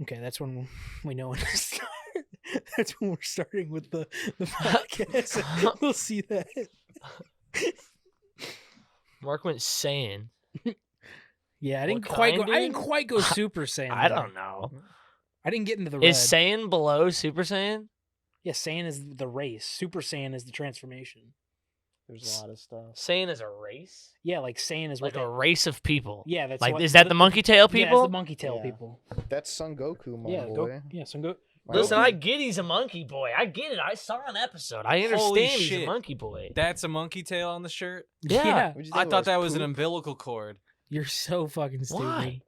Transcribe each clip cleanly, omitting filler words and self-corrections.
Okay, that's when we know when to start. That's when we're starting with the podcast. We'll see that. Mark went Saiyan. Yeah, I What didn't quite go. kind, I didn't dude? quite go Super Saiyan. I though. don't know. I didn't get into the Is red. Saiyan below Super Saiyan? Yeah, Saiyan is the race. Super Saiyan is the transformation. There's a lot of stuff. Saiyan is a race? Yeah, like Saiyan is Like what a race of people. Yeah, that's like what, is that the monkey tail Yeah, people? that's the monkey tail Yeah. people. That's Son Goku, my Yeah, boy. Son Goku. Listen, Goku. I get he's a monkey boy. I get it. I saw an episode. I understand Holy he's a shit. monkey boy. That's a monkey tail on the shirt? Yeah. What'd you I think it thought that was an poop? umbilical cord. You're so fucking stupid. Why?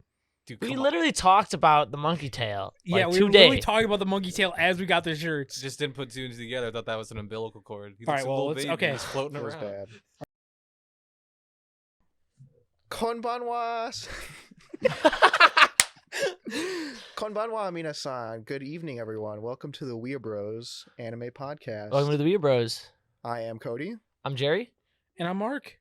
Dude, We come on. literally talked about the monkey tail. Yeah, like, we were today. literally talking about the monkey tail as we got the shirts. Just didn't put two and two together. I thought that was an umbilical cord. He All looks right, a well, little let's- baby. okay. He's floating It was around. bad. Konbanwa. Konbanwa minasan. Good evening, everyone. Welcome to the Weeabros anime podcast. Welcome to the Weeabros. I am Cody. I'm Jerry. And I'm Mark.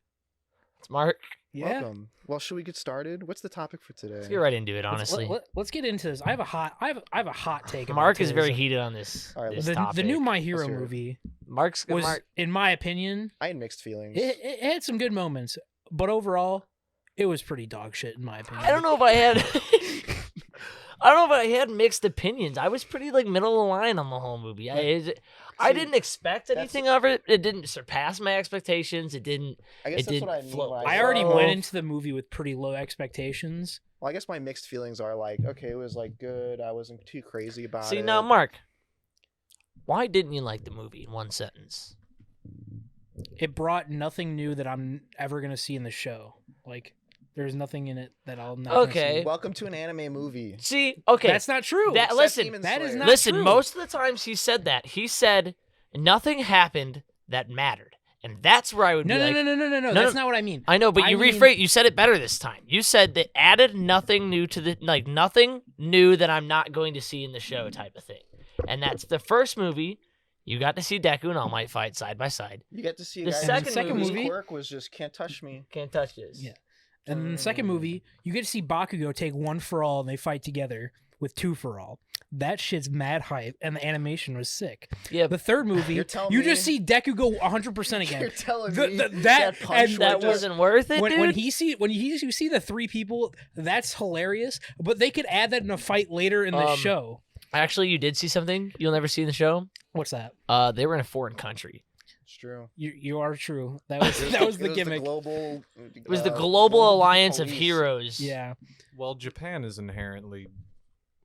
It's Mark. Yeah. Welcome. Well, should we get started? What's the topic for today? Let's get right into it, honestly. Let's get into this. I have a hot take. Mark about is very today's- heated on this, All right, this The topic. new My Hero Let's hear it. movie Mark's was, Mark, in my opinion, I had mixed feelings. it had some good moments, but overall, it was pretty dog shit in my opinion. I don't know if I had I don't know if I had mixed opinions. I was pretty like middle of the line on the whole movie. I didn't expect anything of it. It didn't surpass my expectations. It didn't. I guess it that's what I didn't mean. float. When I say- already Oh. went into the movie with pretty low expectations. Well, I guess my mixed feelings are like, okay, it was like good. I wasn't too crazy about it. See now, Mark, why didn't you like the movie in one sentence? It brought nothing new that I'm ever gonna see in the show. Like, there's nothing in it that I'll not. gonna Okay. see. Welcome to an anime movie. See, okay, That's not true. That- Except listen, Demon that is Slayer. not listen. true. Most of the times he said that. He said nothing happened that mattered, and that's where I would No, be no, like, no, no, no, no, no. no, That's no. not what I mean. I know, but I you mean- rephrase. You said it better this time. You said they added nothing new to the nothing new that I'm not going to see in the show type of thing, and that's the first movie. You got to see Deku and All Might fight side by side. You get to see a The guy second whose movie- quirk was just can't touch me. Can't touch this. Yeah. And in the second movie, you get to see Bakugo take one for all, and they fight together with two for all. That shit's mad hype, and the animation was sick. Yeah, The third movie, You're telling you me- just see Deku go 100% again. You're telling The- me the- that- punch and that was wasn't worth it, when dude. you see the three people, that's hilarious. But they could add that in a fight later in the show. Actually, you did see something you'll never see in the show. What's that? They were in a foreign country. It's true. You are true. That was that was the gimmick. global. It was the Global Alliance of Heroes. Yeah. Well, Japan is inherently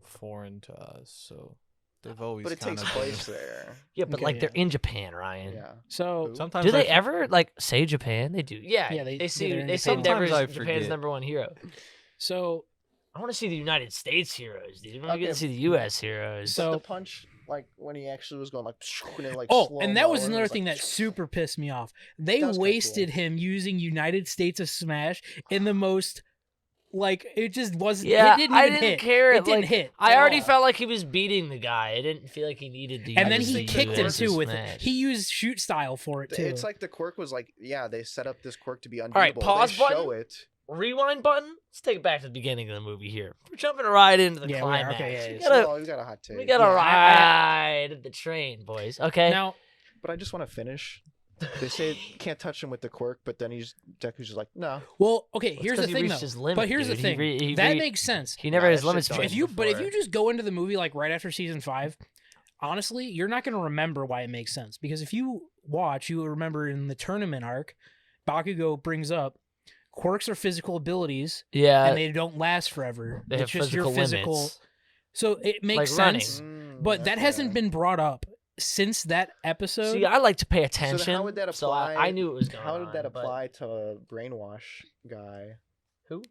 foreign to us, so they've always But it kind takes of place there. Yeah, but Okay, like yeah. they're in Japan, Ryan. Yeah. So Sometimes Do they I ever like say Japan? They do. Yeah, Yeah, they they're say in they say Japan. Denver's Sometimes I Japan's forget. #1 hero. so I want to see the United States heroes, dude. I want to get Okay. to see the U.S. heroes. So- the punch, like when he actually was going like, and it, like and that was slow-mo, another it thing like, that super pissed me off. They That was kinda wasted cool. him using United States of Smash in the most like it just wasn't. Yeah, it didn't I even didn't hit. care. It didn't like, hit. I at already all. felt like he was beating the guy. I didn't feel like he needed to. And then use he the kicked him US too with it. smash. He used shoot style for it too. It's like the quirk was like, yeah, they set up this quirk to be unbeatable. right, pause they button. show it. Rewind button. Let's take it back to the beginning of the movie here. We're jumping right into the Yeah, we are. climax. Okay, yeah, we yeah. gotta, Oh, he's got a hot take. we gotta Yeah, ride the train, boys. Okay. now. But I just want to finish. They say can't touch him with the quirk, but then Deku's just like, no. Well, okay. It's Here's 'cause the he thing, reached though. his limit, But here's dude. the thing. He that makes sense. He never Nah, had his that limits shit reached. done. If you just go into the movie like right after season 5, honestly, you're not going to remember why it makes sense. Because if you watch, you will remember in the tournament arc, Bakugo brings up quirks are physical abilities Yeah, and they don't last forever. they have It's just your physical physical. limits. So it makes Like running. sense. Mm, But that okay. hasn't been brought up since that episode. See, I like to pay So attention. then how would that apply? so I knew it was going How on. did that but- apply to brainwash guy? Who?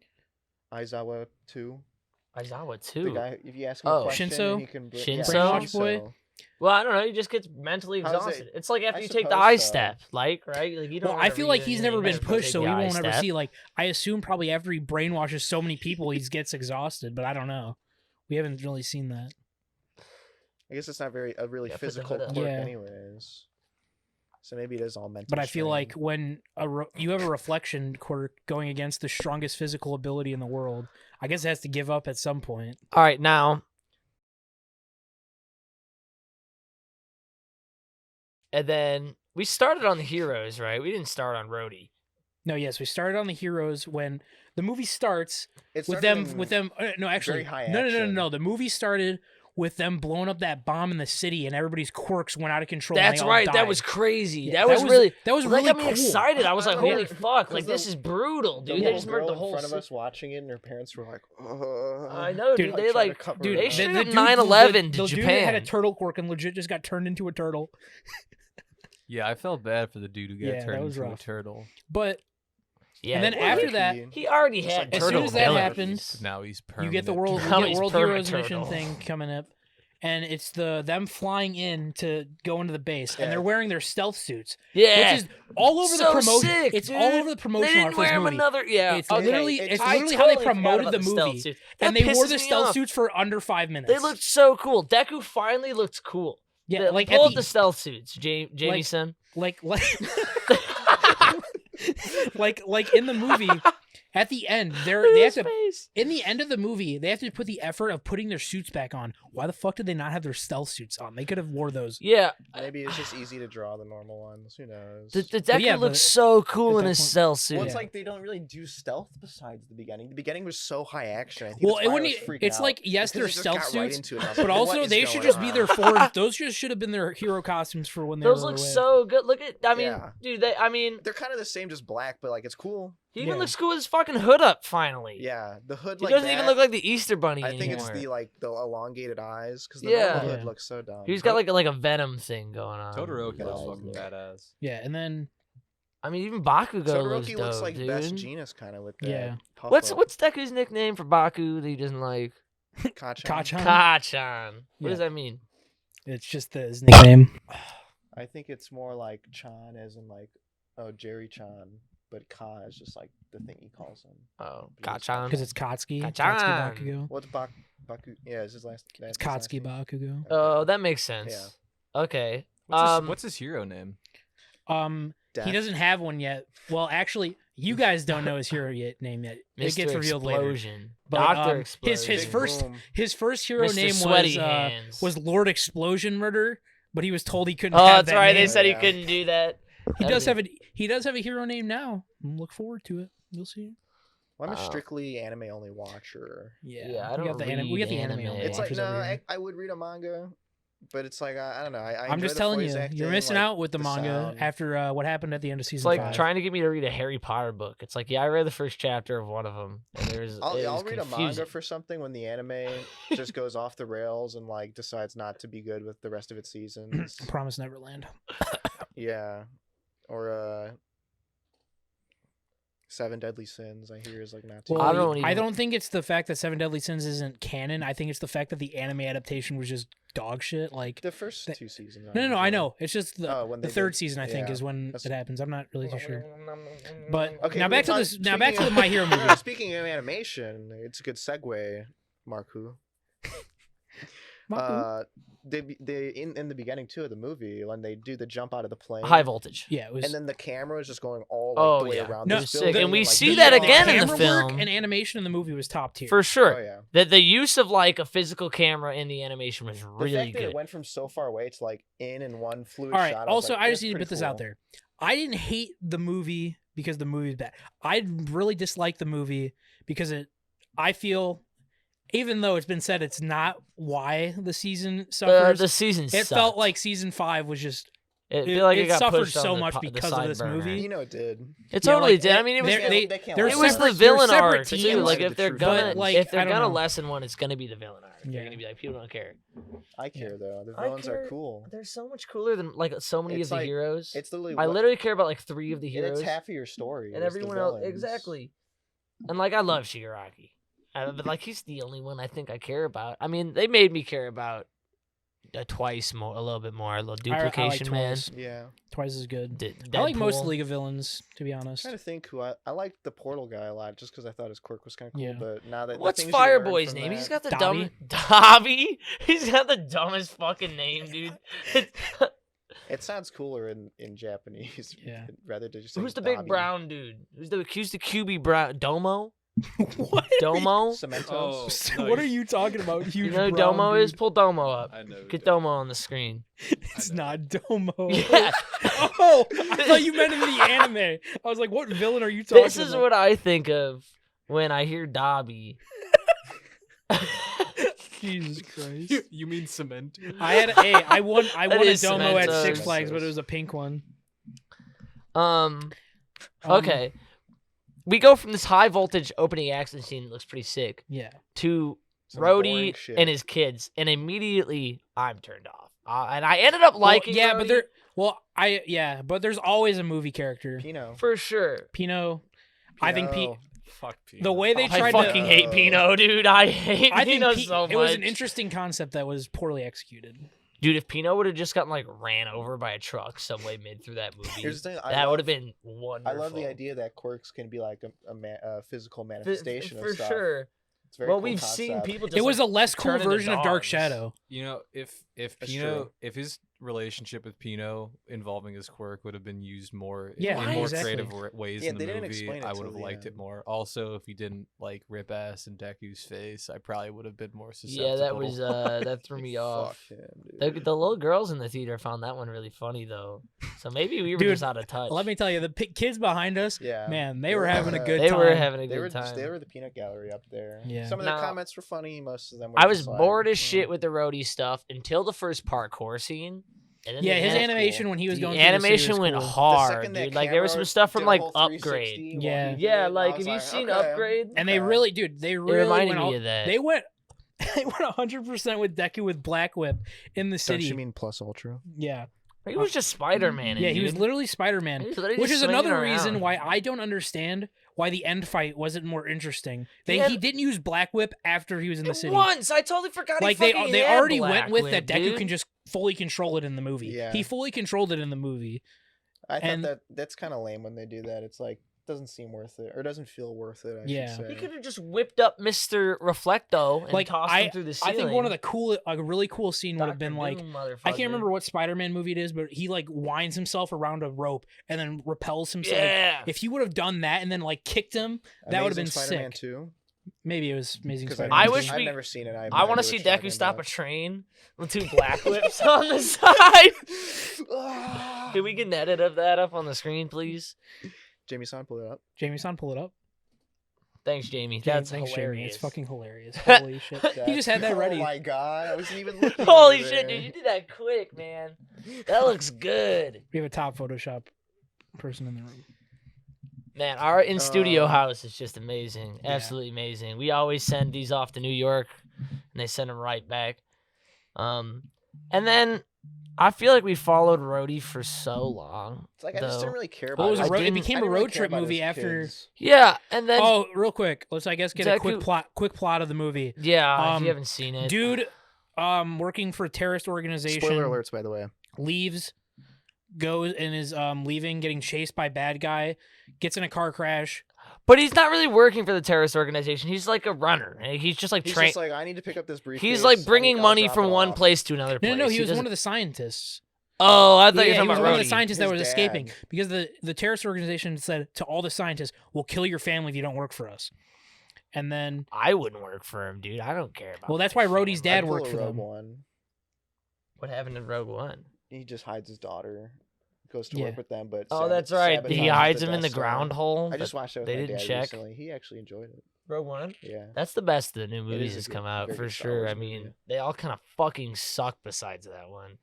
Aizawa 2. Aizawa The too. guy, if you ask him Oh. a question, Shinso? he can Shinso? Brainwash boy? Well, I don't know. He just gets mentally How does it- exhausted. It's like after I you take the suppose ice so. step, like right. Like you don't. Well, I wanna feel read like he's anything never been before you pushed, take so the we ice won't ever step. see. Like, I assume probably after he brainwashes so many people, he gets exhausted. But I don't know. We haven't really seen that. I guess it's not a really Yeah, put the physical hood up. quirk Yeah. anyways. So maybe it is all mental. But I feel strain. like when you have a reflection quirk going against the strongest physical ability in the world, I guess it has to give up at some point. All right, now And then we started on the heroes, right? We didn't start on Rhodey. No, yes, we started on the heroes when the movie starts It with started them. in No, actually, very high no. action. The movie started with them blowing up that bomb in the city, and everybody's quirks went out of control. and That's they all right. died. That was crazy. Yeah, that was really that really really got me cool. excited. I was like, I know. holy fuck! 'Cause Like this is brutal, The dude. They little just murdered girl the whole. in front of city. us watching it, and her parents were like, I know, dude. Dude, They trying to like cover dude. it They up. straight The up dude- 9/11 to the dude that had a Japan. turtle quirk and legit just got turned into a turtle. Yeah, I felt bad for the dude who got Yeah, that turned was into rough. a turtle. But Yeah. and then well, after Low-key, that, he already Just had like as soon turtle as that abilities. happens, Now he's you permanent. get the world, Now you get he's World permanent Heroes mission turtle. thing coming up, and it's them flying in to go into the base, Yeah. and they're wearing their stealth suits, Yeah. which is all over So the promotion. sick, It's dude. all over the They promotion didn't art for wear this him movie. another. Yeah. It's okay, literally, it's- it's I literally how they totally forgot promoted about the stealth movie, suits. and That they wore pisses the me stealth off. suits for under 5 minutes. They looked so cool. Deku finally looked cool. yeah, The- like pull at up the stealth suits, Jamie-san. like like in the movie. At the end, they have to. Face. In the end of the movie, they have to put the effort of putting their suits back on. Why the fuck did they not have their stealth suits on? They could have wore those. Yeah. maybe it's just easy to draw the normal ones. Who knows? The Well, Deku yeah, looks but so cool at in that his point- stealth suit. Well, it's Yeah. like they don't really do stealth besides the beginning. The beginning was so high action. I think Well, that's it why I wouldn't. was freaking It's out, like yes, because they're they just stealth got right suits, into it, and I was but like, also what is they should going just be on? their foreign. Those just should have been their hero costumes for when they Those were look away. so good. Look at, I mean, Yeah. dude, They're kind of the same, just black, but like it's cool. he even Yeah. looks cool with his fucking hood up finally. Yeah, the hood He like doesn't that, even look like the Easter Bunny I anymore. think it's the elongated eyes because the Yeah. normal hood Yeah. looks so dumb. He's got like a Venom thing going on. Todoroki Yeah. looks fucking badass. Yeah, and then I mean, even Bakugo looks Todoroki dope, looks like dude. best Genus kind of with that. Yeah. puff What's up. Deku's nickname for Baku that he doesn't like? Kachan? Kachan. Kachan. What Yeah. does that mean? It's just his nickname. I think it's more like Chan as in like Jerry Chan, but Ka is just like the thing he calls him. Oh, But it's Kachan. Because it's Katsuki. Kachan. Katsuki Bakugo. What's Baku? Yeah, is his last? It's that's his last Katsuki name? Bakugo. Oh, that makes sense. Okay. What's his hero name? Death? He doesn't have one yet. Well, actually, you guys don't know his hero name yet. It Mr. gets revealed later. Explosion. But, Doctor Explosion. his Big first boom. his first hero Mr. name Sweaty Hands. was Lord Explosion Murder, but he was told he couldn't Oh, have that's that right. name. They said he Yeah. couldn't do that. He That'd does be- have a hero name now. Look forward to it. You'll see. Well, I'm a Wow. strictly anime only watcher. Yeah, I we don't got the we got the read anime. anime. only It's like watchers no, over here. I would read a manga, but it's like I don't know. I I'm enjoy just the telling voice you, acting, you're missing like, out with the manga sound. after what happened at the end of It's season like 5. trying to get me to read a Harry Potter book. It's like, yeah, I read the first chapter of one of them, and I'll it was read a manga confusing. for something when the anime just goes off the rails and like decides not to be good with the rest of its seasons. Promise Neverland. Yeah, or Seven Deadly Sins. I hear is like not too. Well, I don't I even- don't think it's the fact that Seven Deadly Sins isn't canon. I think it's the fact that the anime adaptation was just dog shit. Like The first Th- 2 seasons. no, I know. It's just when the they third did- season. I think yeah. is when That's- it happens. I'm not really too sure. But Okay, now back to well, this. Now back to speaking the of- My Hero movie. Speaking of animation, it's a good segue, Marku. Maku. They in the beginning too of the movie when they do the jump out of the plane, High voltage. Yeah, it was. and then the camera is just going all Oh, the way yeah. around. No, this sick. building, And we like, see the that shot. again in the camera film. work and animation in the movie was top tier. For sure. Oh yeah. That the use of like a physical camera in the animation was The really fact that good. it went from so far away to like in one fluid All right. shot. Also, like, I just that's need to pretty put this out cool. there. I didn't hate the movie because the movie's bad. I really disliked the movie because I feel, even though it's been said it's not why the season suffers, the season it felt like season 5 was just. it felt like it got suffered pushed on so the much po- the because of side this burner. movie. You know, it did. It Yeah, totally like, did. I mean, it was they- They can't they're it lie. was separate- the villain they're separate arc too. teams. Like if The they're true gonna villains. like, if I they're don't gonna know. lesson one, it's gonna be the villain arc. They're Yeah. gonna be like, people don't care. I care though. The I villains care. are cool. They're so much cooler than like so many It's of the like- heroes. It's literally. I what- literally care about like 3 of the and heroes, it's half of your story. and is the everyone else villains. exactly. And like I love Shigaraki, but like he's the only one I think I care about. I mean, they made me care about twice more, a little bit more, a little I like duplication, man. Twice. Yeah. Twice is good. D- I like most Deadpool. League of Villains, to be honest. trying to think who I liked the Portal guy a lot just because I thought his quirk was kind of cool. Yeah. But now that the What's things you learn Fireboy's from name? that- He's got the Dobby? dumb Dobby. He's got the dumbest fucking name, dude. It sounds cooler in Japanese. Yeah. Rather than just. Who's the big brown dude? Who's the QB brown? Domo? What? Domo. Cementos. Oh, no, What are you talking about? You Huge know who brown Domo is? dude? Pull Domo up. I know. Get Domo on the screen. It's not Domo. Yeah. Oh, I thought you meant in the anime. I was like, what villain are you talking This is about? what I think of when I hear Dobby. Jesus Christ. You mean cement? I won a is Domo at Cementos. Six Flags, but it was a pink one. Okay. We go from this high voltage opening action scene that looks pretty sick Yeah. to Some boring Rhodey shit. and his kids, and immediately I'm turned off. And I ended up liking yeah, Rhodey but there's always a movie character. Pino. for sure. Pino. I think Pino. Fuck Pino. the way they I tried fucking to hate Pino, dude. I hate I think Pino so much. it was an interesting concept that was poorly executed. Dude, if Pino would have just gotten like ran over by a truck some way mid through that movie, Here's the thing. that would have been wonderful. I love the idea that quirks can be like a physical manifestation for of stuff. sure. It's a very Well, cool we've seen concept. people just It was like, a less cool turn into version of Dark dogs. Shadow. You know, if That's Pino, true. if his relationship with Pino involving his quirk would have been used more Yeah, in more exactly. creative ways Yeah, in they the didn't movie, explain it I till would have the liked end. it more. Also, if he didn't like rip ass in Deku's face, I probably would have been more susceptible. Yeah, that was that threw me off. Fuck him, The, dude. the little girls in the theater found that one really funny though. So maybe we were Dude, just out of touch. Let me tell you, the kids behind us, Yeah. man, they were having a good they time. were having a They good were time. they were the peanut gallery up there. Yeah. Some of their Now- comments were funny. Most of them were. I was just like, bored as "Oh." shit with the roadie stuff until the first parkour scene. And then Yeah, the his an- animation when he was the going through the city animation was went cool. The hard, second that dude. Like there was some camera stuff from did a like whole Upgrade. 360 while Yeah. he did Yeah, it, and I like was have you like, seen okay. Upgrade? And they Okay. really, dude, they It really reminded went me all, of that. They went 100% with Deku with Black Whip in the Don't city. you mean Plus Ultra? Yeah. He was just Spider-Man. Yeah, he was literally Spider-Man. He was literally Which just is another swinging reason around. why I don't understand why the end fight wasn't more interesting. He had- didn't use Black Whip after he was in the city. Once I totally forgot. Like he they fucking they had already Black went with Whip, that Deku dude. can just fully control it in the movie. Yeah. He fully controlled it in the movie. I thought And- that's kind of lame when they do that. It's like doesn't seem worth it or doesn't feel worth it. I Yeah. should He say. could have just whipped up Mr. Reflecto and Like, tossed him through the I ceiling. think one of the cool, a really cool scene would have Dr. been like, Doom, I motherfucker. can't remember what Spider-Man movie it is, but he like winds himself around a rope and then repels himself. Like, Yeah. if he would have done that and then like kicked him, that would have been Amazing Spider-Man sick. 2. Maybe it was Amazing Because Spider-Man. I too. wish I've we- never seen it. I want to see Deku stop a train with 2 Black Whips on the side. Can we get an edit of that up on the screen, please? Jamie-san, pull it up. Jamie-san, pull it up. Thanks, Jamie. Jamie, That's thanks, hilarious. Jamie. It's fucking hilarious. Holy shit. He That's- just had that ready. Oh my god, I wasn't even looking. Holy over shit, there. dude! You did that quick, man. That looks good. We have a top Photoshop person in the room. Man, our in studio Uh, house is just amazing. Yeah. Absolutely amazing. We always send these off to New York, and they send them right back. And then I feel like we followed Rhodey for so long. It's like I just though. didn't really care Well, about it was it. a I road, it didn't- became I a didn't really road care trip about movie his after. kids. Yeah, and then Oh, real quick. Let's I guess get a quick Deku- plot of the movie. yeah, if um, you haven't seen it, Dude, working for a terrorist organization. Spoiler alerts, by the way. Leaves, goes and is leaving, getting chased by bad guy, gets in a car crash. but he's not really working for the terrorist organization. He's like a runner. He's just like He's train. just like, I need to pick up this briefcase. He's like I bringing think I'll money drop from it one off. place to another place. No, he was doesn't- one of the scientists. Oh, I thought Yeah, you he were was talking one about of the Rhodey. scientists that His was escaping dad. because the terrorist organization said to all the scientists, "We'll kill your family if you don't work for us." And then, I wouldn't work for him, dude. I don't care about. well, that's my why Rhodey's family. dad I'd pull worked a for Rogue them. One. What happened in Rogue One? He just hides his daughter, goes to Yeah. work with them, but Oh, that's right. He sabotages hides the him in the Death Star. ground hole. I just watched it with they my didn't dad check. recently. He actually enjoyed it. Rogue One. Yeah. That's the best of the new It movies is a that's good- come out very for good Star sure. Wars I movie, mean, yeah. they all kind of fucking suck besides that one.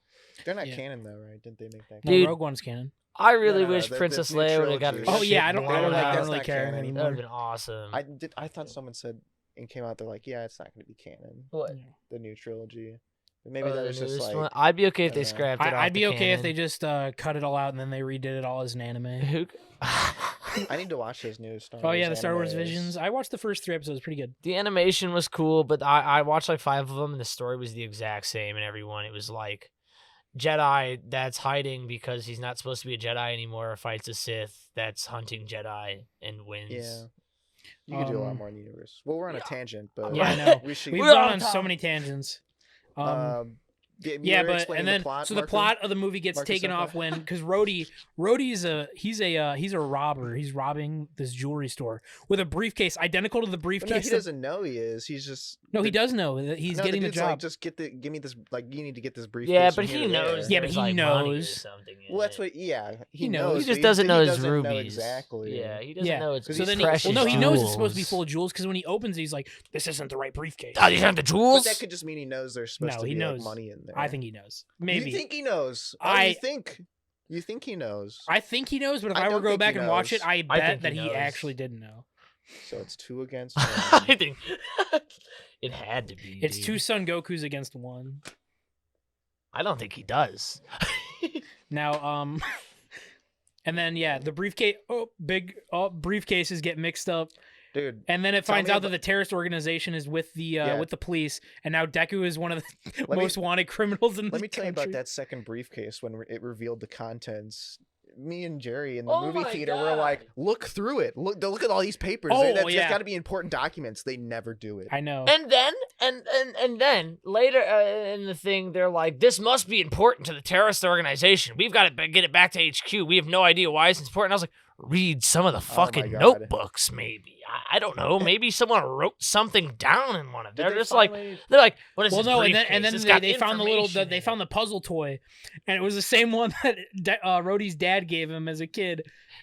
They're not Yeah. canon though, right? Didn't they make that? No, Dude. Rogue One's canon. I really no, wish the Princess new Leia would have got her trilogy. Oh yeah, I shit don't, blown They were like, out. that's really not care canon. That would anymore. have been awesome. I thought someone said and came out. They're like, yeah, it's not going to be canon. What? The new trilogy. But maybe Oh, that the was just newest like. one? I'd be okay if they uh, scrapped it. I'd be okay if they just cut it all out and then they redid it all as an anime. Who? I need to watch those new Star Oh Wars. yeah, the Star Wars animes. Visions. I watched the first 3 episodes. Pretty good. The animation was cool, but I watched like 5 of them, and the story was the exact same in every one. It was like Jedi that's hiding because he's not supposed to be a Jedi anymore fights a Sith that's hunting Jedi and wins. Yeah. You could do a lot Um, more in the universe. Well, we're on a tangent, but Yeah, I know. we should. We've We're gone on on so top. many tangents. Um, Yeah, but and then the the plot of the movie gets Marcus taken off Sofa? because Rhodey's he's a robber. He's robbing this jewelry store with a briefcase identical to the But briefcase. no, he doesn't know he is. He's just He does know that he's getting the dude's job. Like, just give me this. Like, you need to get this briefcase. Yeah, from but here he to there. knows. Yeah, but there's, he like, money or knows. something in Well, that's it. what. Yeah, He he knows. knows. He just but doesn't know his doesn't rubies. Know exactly. Yeah, he doesn't Yeah. know it's So So then precious he knows it's supposed to be jewels. full of jewels because when he opens it, he's like, "This isn't the right briefcase." Oh, these aren't the But jewels. that could just mean he knows there's supposed No, to he be knows. like money in there. I think he knows. Maybe. You think he knows? Oh, I- you think he knows? I think he knows, but if I I were to don't go think back he and watch knows. it, I think bet that he he knows. actually didn't know. So it's 2 against I 1. think it had to be. It's dude. 2 Son Gokus against 1. I don't think he does. Now, and then the briefcase. Briefcases get mixed up, Dude, and then it Tell finds me out that the terrorist organization is with the police, and now Deku is one of the Let me- most wanted criminals in the let me tell you about country. that second briefcase when it revealed the contents. Me and Jerry in the Oh movie my theater were like, God. look through it. Look at all these papers. Oh, That's yeah. got to be important documents. They never do it. I know. And then, and then later in the thing, they're like, "This must be important to the terrorist organization. We've got to get it back to HQ. We have no idea why it's important." I was like, "Read some of the fucking God. notebooks, maybe. I don't know. Maybe someone wrote something down in one of them. Did They're they just like, finally- what is Well, this no, and briefcase? then It's got they found information they in found it." the puzzle toy, and it was the same one that Rhodey's dad gave him as a kid.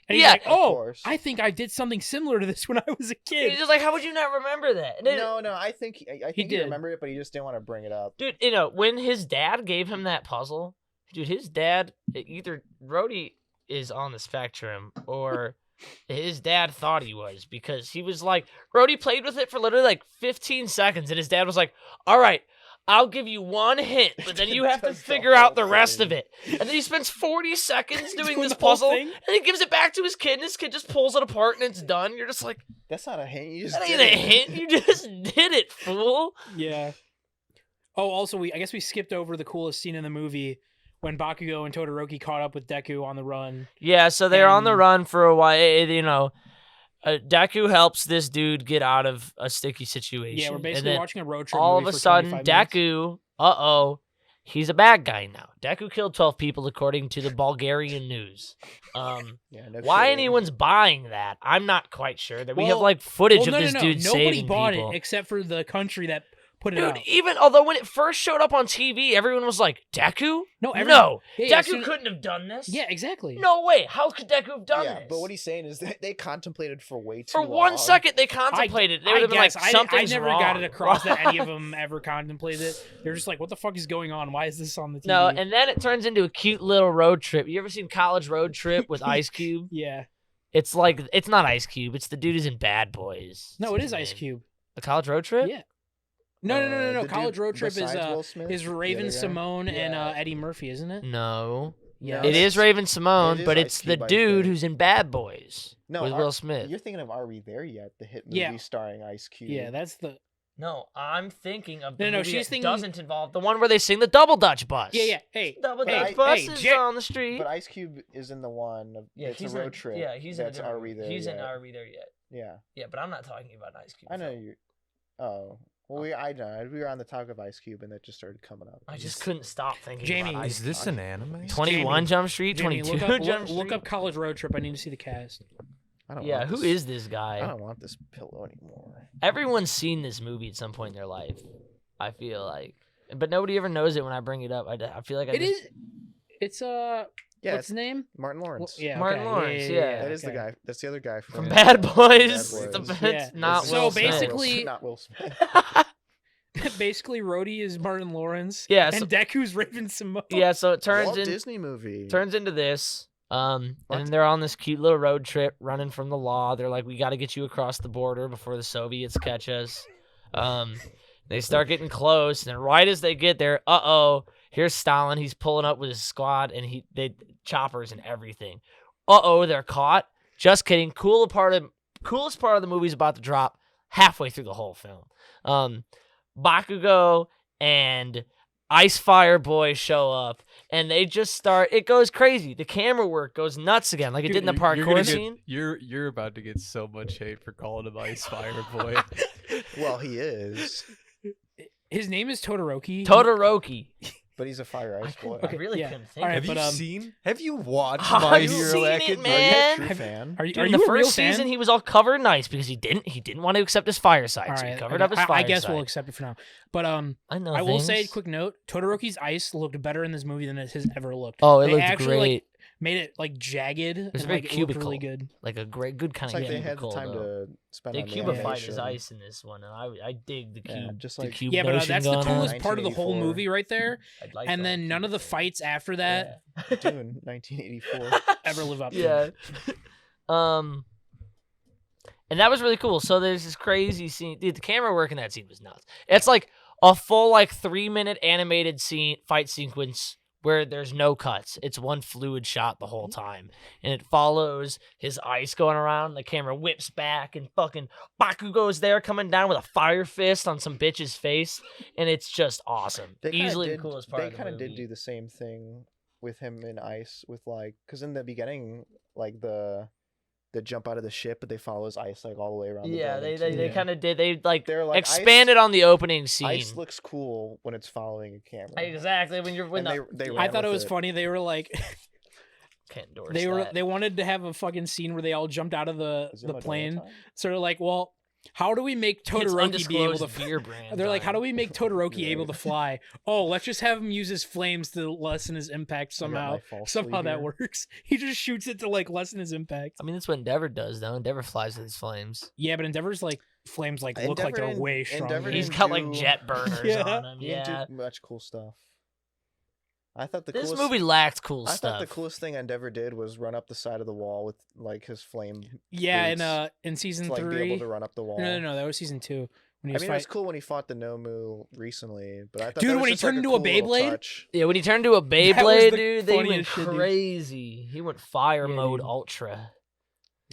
And he's Yeah. like, Of "Oh, course. I think I did something similar to this when I was a He's kid." just like, "How would you not remember that?" And then- No, I think I think he did. remembered it, but he just didn't want to bring it up. Dude, when his dad gave him that puzzle, dude, his dad, either Rhodey is on the spectrum or his dad thought he was, because he was like, Rhodey played with it for literally like 15 seconds, and his dad was like, "All right, I'll give you one hint, but then you have to Does the figure out whole the rest thing. of it." And then he spends 40 seconds doing this the whole puzzle, thing? and he gives it back to his kid, and his kid just pulls it apart, and it's done. You're just like, That's not a hint. You just that did ain't a it. hint. You just did it, fool. Yeah. Oh, also, I guess we skipped over the coolest scene in the movie when Bakugo and Todoroki caught up with Deku on the run. Yeah, so they're on the And- run for a while. Deku helps this dude get out of a sticky situation. Yeah, we're and basically then watching a road trip. all of movie a for sudden, 25 minutes. Deku, he's a bad guy now. Deku killed 12 people according to the Bulgarian news. Yeah, no Why kidding. anyone's buying that, I'm not quite sure. That we have Well- like footage Well, of this dude Nobody saving bought people. it except for the country that put it Dude, out. even although when it first showed up on TV, everyone was like, "Deku? No, No, Yeah, Deku couldn't have done this. Yeah, exactly. No way. How could Deku have done Yeah, this?" but what he's saying is that they contemplated for way too For long. 1 second, they contemplated. They would have been like, guess. I "Something's never wrong." got it across that any of them ever contemplated it. They're just like, "What the fuck is going on? Why is this on the TV?" No, and then it turns into a cute little road trip. You ever seen College Road Trip with Ice Cube? yeah. It's like, it's not Ice Cube. It's the dude who's in Bad Boys. No, What's it his is Ice name? Cube. A College Road Trip? Yeah. No. The dude College Road Trip besides Will Smith, is the Raven other guy? Simone and Yeah. Eddie Murphy, isn't it? No. Yeah. No, It is Raven Simone, it is but Ice it's the Cube, I dude think. who's in Bad Boys No, with Will Smith. You're thinking of Are We There Yet? The hit movie Yeah. starring Ice Cube. Yeah, that's the. No, I'm thinking of the No, movie she's that thinking- doesn't involve the one where they sing the Double Dutch Bus. Yeah. Hey, Double hey, Dutch hey, buses Jay- on the street. But Ice Cube is in the one. Yeah, It's a he's road in, trip. Yeah, he's That's in a Are different We movie. There He's in Yet? Are We There Yet? Yeah, Yeah, but I'm not talking about an Ice Cube. I know film. you. Oh, well, I know. We were on the talk of Ice Cube, and it just started coming up. I just couldn't stop thinking Jamie, about Ice Is this an anime? 21 Jamie, Jump Street, Jamie, 22 Jump Street. look up College Road Trip. I need to see the cast. I don't Yeah, want who this- is this I guy? don't want this pillow anymore. Everyone's seen this movie at some point in their life, I feel like. But nobody ever knows it when I bring it up. I feel like I It just... is. It's Yeah, what's it's his name? Martin Lawrence. Yeah, Martin okay. Lawrence, yeah. That is the okay. guy. That's the other guy From from Bad Boys. Bad The- Boys. Yeah. It's not It's So Will Smith. basically- not Will Smith. Basically, Rhodey is Martin Lawrence. Yeah, and so- Deku's Raven Simone. Yeah, so it Walt Disney movie. turns into this. And What? then they're on this cute little road trip running from the law. They're like, "We got to get you across the border before the Soviets catch us." They start getting close, and then right as they get there, here's Stalin. He's pulling up with his squad, and they choppers and everything. They're caught. Just kidding. Coolest part of the movie is about to drop halfway through the whole film. Bakugo and Ice Fire Boy show up, and they just start. It goes crazy. The camera work goes nuts again, like it did in the parkour scene. You're about to get so much hate for calling him Ice Fire Boy. Well, he is. His name is Todoroki. Todoroki. But he's a fire ice boy. I really yeah. couldn't think. All right, Have but, Have you watched I've My seen Hero it, Academia? man. True fan. Are you, Dude, are in you the a real first fan? season, he was all covered in ice because he didn't want to accept his fire side. All So right, he covered okay. up his fire I guess side. we'll accept it for now. But I know. I will say, things. quick note: Todoroki's ice looked better in this movie than it has ever looked. Oh, it They looked actually, great. like, made it like jagged. was and, very like, it looked really cubical. good. Like a good kind It's of like they had the cubicle. time though. to spend They on the cubified his animation. ice in this one, and I dig the Yeah, cube. just the like- cube Yeah, but notion that's the going on. coolest part of the whole 1984. movie right there. I'd like And the then whole none of the cube thing. fights after that Yeah. Dude, 1984. ever live up to Yeah. it. And that was really cool. So there's this crazy scene. Dude, the camera work in that scene was nuts. It's like a full 3-minute animated fight sequence where there's no cuts. It's one fluid shot the whole time. And it follows his ice going around. The camera whips back and fucking Bakugo's there coming down with a fire fist on some bitch's face. And it's just awesome. They kinda Easily did, the coolest part They of the kind of movie. did do the same thing with him in ice with because in the beginning, the jump out of the ship, but they follow his ice all the way around. Yeah, the they building, too. kind of did. They They're like, expanded on the opening scene. Ice looks cool when it's following a camera. Exactly. When And they I ran thought it with was funny. They were like, can't endorse they wanted to have a fucking scene where they all jumped out of the Is it Madonna plane. time? So they're like, well, how do we make It's Todoroki be able to? undisclosed beer brand. They're like, how do time. we make Todoroki You're able to right. fly? Oh, let's just have him use his flames to lessen his impact I got my somehow. false Somehow sleeve that here. works. He just shoots it to lessen his impact. I mean, that's what Endeavor does, though. Endeavor flies with his flames. Yeah, but Endeavor's flames look like Endeavor they're didn't- way stronger. Endeavor He's didn't got do- jet burners Yeah. on him. He didn't Yeah. do much cool stuff. I thought the This coolest, movie lacked cool I stuff. thought the coolest thing Endeavor did was run up the side of the wall with his flame. Yeah, boots in season to be 3. able to run up the wall. No, that was season 2. When he I was mean, it fight- was cool when he fought the Nomu recently, but I thought Dude, that was when he just, like, turned into a cool little Beyblade? touch. Yeah, when he turned into a was Beyblade, the dude, they went funniest shit, dude. crazy. He went fire Yeah, mode dude. ultra.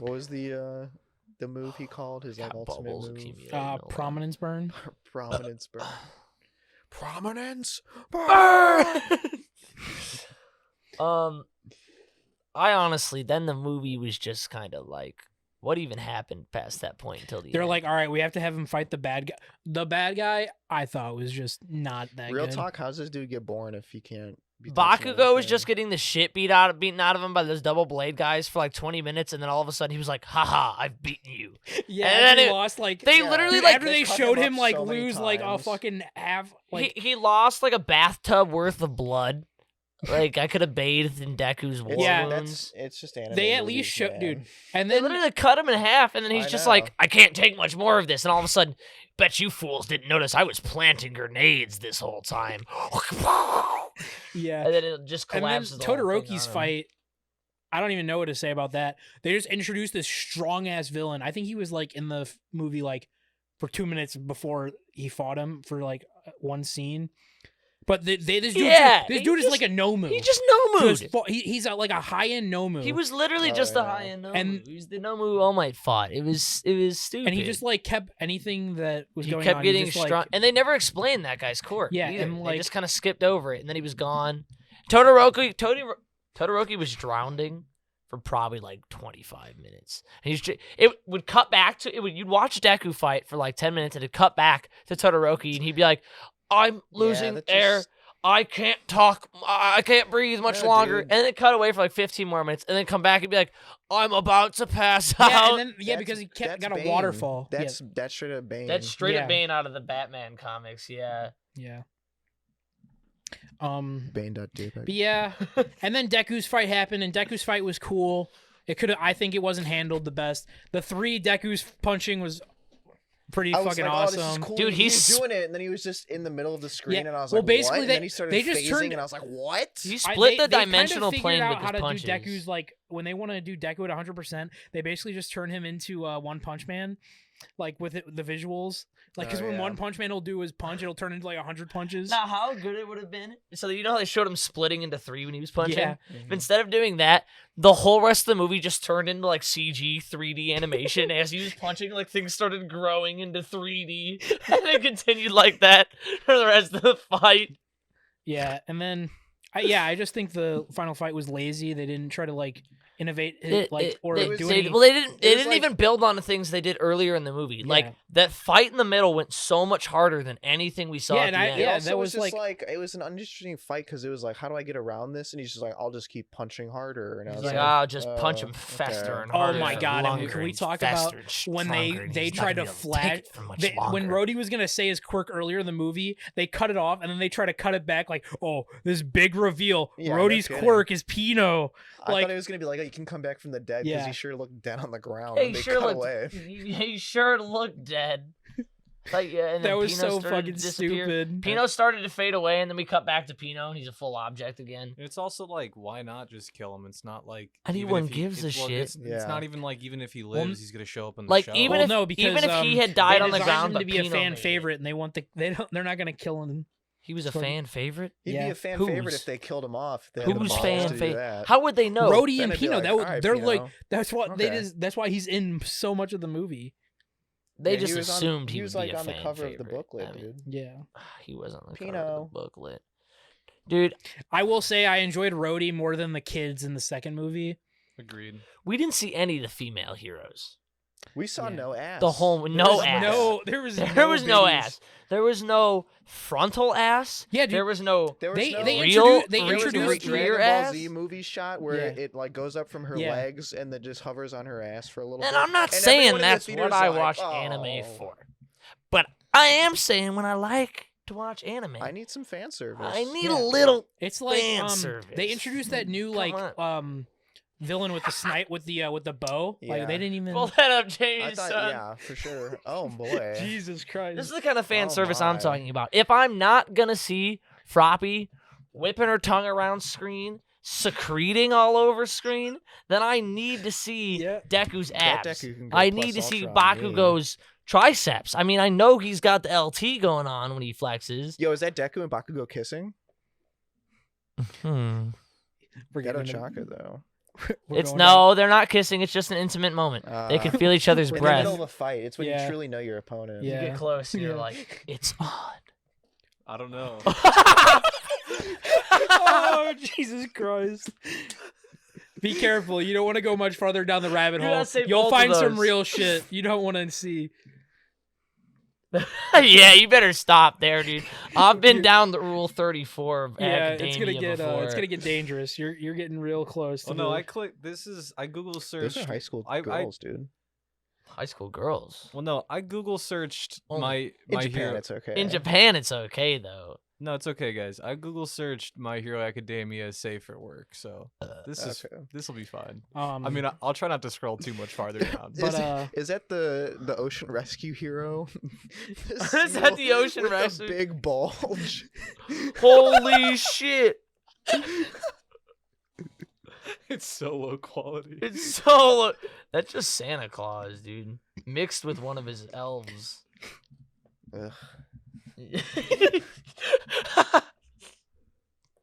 What was the move he called? His Got ultimate bubbles move? accumulating all over. prominence burn. Prominence burn. Prominence I honestly, then the movie was just kind of what even happened past that point until the They're end? like, all right, we have to have him fight the bad guy. The bad guy, I thought was just not that Real good. talk, how's this dude get born if he can't be touching Bakugo was anything? just getting the shit beaten out of him by those double blade guys for 20 minutes, and then all of a sudden he was like, haha, I've beaten you. Yeah, And and then he it- lost They Yeah. literally dude, like, after they they cut showed him him up so many lose a times. fucking half he lost a bathtub worth of blood. I could have bathed in Deku's war Yeah. wounds. It's just anime. They at movies, least show, man. dude. And They then literally cut him in half, and then he's I just know. like, I can't take much more of this. And all of a sudden, bet you fools didn't notice I was planting grenades this whole time. yeah, And then it just and then collapses. the whole thing Todoroki's on him. fight. I don't even know what to say about that. They just introduced this strong ass villain. I think he was in the movie for 2 minutes before he fought him for one scene. But this dude, Yeah, this he dude is just- like a Nomu. He just Nomu'd. He's a high end Nomu. He was literally Oh, just a yeah. high end Nomu. And- He was the Nomu All Might fought. It was stupid. and he just kept anything that was he going kept on. getting just, strong, and they never explained that guy's quirk. Yeah, either. and, they just kind of skipped over it, and then he was gone. Todoroki was drowning for probably 25 minutes. And it would cut back to you'd watch Deku fight for 10 minutes, and it'd cut back to Todoroki, and he'd be like, "I'm losing that air. just- I can't talk. I can't breathe much Yeah, longer." dude. And then it cut away for 15 more minutes, and then come back and be like, "I'm about to pass yeah, out." and then That's- because he that's got a Bane. waterfall. That's straight up Bane. That's straight Yeah. up Bane out of the Batman comics. Yeah. yeah. Bane.jpg. But yeah, and then Deku's fight happened, and Deku's fight was cool. I think it wasn't handled the best. The 3 Deku's punching was pretty I was fucking like, awesome. Oh, this is cool. Dude, he was he's- doing it, and then he was just in the middle of the screen, Yeah, and I was well, like, basically what? And they- then he started they just phasing, turned- and I was like, what? He split the they kinda dimensional figured plane out with how his to punches. do Deku's when they want to do Deku at 100%, they basically just turn him into One Punch Man, with the visuals. Because Oh, when yeah. One Punch Man will do his punch, it'll turn into 100 punches. Now, how good it would have been. So you know how they showed him splitting into 3 when he was punching? Yeah. Mhm. Instead of doing that, the whole rest of the movie just turned into CG 3D animation. As he was punching, things started growing into 3D, and it continued like that for the rest of the fight. Yeah, and then I just think the final fight was lazy. They didn't try to innovate They, or they, do they- any. well, they didn't. They it was didn't like- even build on the things they did earlier in the movie. Yeah. Like that fight in the middle went so much harder than anything we saw Yeah, at and the I- end. It yeah, also that was was just it was an uninteresting fight because it was like, how do I get around this? And he's just like, I'll just keep punching harder. And I was He's like, like, "I'll just punch him okay. faster and Oh harder." my and God, and longer can we and talk faster about and when stronger, and they he's not tried gonna to be able take flash it for much when longer. Rhodey was gonna say his quirk earlier in the movie, they cut it off and then they try to cut it back like, oh, this big reveal. Yeah, no Rhodey's kidding. quirk is Pino. I Like, thought it was gonna be like, oh, you can come back from the dead because Yeah. he sure looked dead on the ground. Yeah, and he they sure cut looked. away. He sure looked dead. Like yeah, and that then was Pino so started fucking to disappear. stupid. Pino started to fade away, and then we cut back to Pino, and he's a full object again. It's also like, why not just kill him? It's not like Anyone even if he- gives a it's- well, shit. It's Yeah. not even like even if he Well, lives, he's gonna show up in the like, show. even Well, if- no, because he had died they on the designed ground, him but to be a Pino fan made it. favorite, and they're not gonna kill him. He was a So- fan favorite. He'd Yeah. be a fan favorite Whose? if they killed him off. They had the Who's balls fan to do favorite? that. How would they know? Rhodey Then and it'd be Pino, like, that would, "All right, they're Pino." like that's what they Okay. just that's why he's in so much of the movie. They Yeah, just he was assumed he he was would like be a on the fan cover of the favorite. booklet, I mean, dude. Yeah. he was on the cover Pino. of the booklet. Dude, I will say I enjoyed Rhodey more than the kids in the second movie. Agreed. we didn't see any of the female heroes. We saw Yeah. no ass. The whole There no was ass. there was There was no bitties. ass. There was no frontal ass. Yeah, dude. There was no. There was They no, they Real- introduced they real there was no introduced real- Dragon rear Ball ass? Z movie shot where Yeah. it like goes up from her Yeah. legs and then just hovers on her ass for a little And bit. I'm not And saying everyone in the that's theater's what I like, watch "Oh." anime for. But I am saying when I like to watch anime, I need some fan service. I need Yeah. a little. It's like Fan service. they introduced that new Come like on. villain with the snipe with the bow. Like Yeah. they didn't even Pull that up, I Jamie, thought, son. yeah, for sure. Oh boy. Jesus Christ. This is the kind of fan Oh service I'm my. talking about. If I'm not gonna see Froppy whipping her tongue around screen, secreting all over screen, then I need to see Yeah. Deku's That abs. Deku can go I plus need to see ultra on me. Bakugo's triceps. I mean, I know he's got the LT going on when he flexes. Yo, is that Deku and Bakugo kissing? Hmm. We're Ghetto getting Chaka though. we're It's going no, they're not kissing. It's just an intimate moment. They can feel each other's in the breath. middle of a fight. It's when Yeah. you truly know your opponent. Yeah. You get close, and you're Yeah. like, it's on. I don't know. Oh, Jesus Christ. Be careful. You don't want to go much farther down the rabbit Dude, hole. I'd say You'll both of find some those. real shit you don't want to see. Yeah, you better stop there, dude. I've been down the Rule 34 of Yeah, academia it's gonna before. get dangerous. You're getting real close. Oh To no, the- I clicked. This is I Google Those searched. are high school I- girls, dude. High school girls. Well, no, I Google searched Only my In my Japan, hero. it's okay. In Japan, it's okay though. No, it's okay, guys. I Google searched My Hero Academia safe for work, so this Okay. will be fine. I I mean, I'll try not to scroll too much farther down. But, Is that the ocean rescue hero? Is that the ocean with rescue? A big bulge. Holy shit! It's so low quality. It's so. That's just Santa Claus, dude, mixed with one of his elves. Ugh.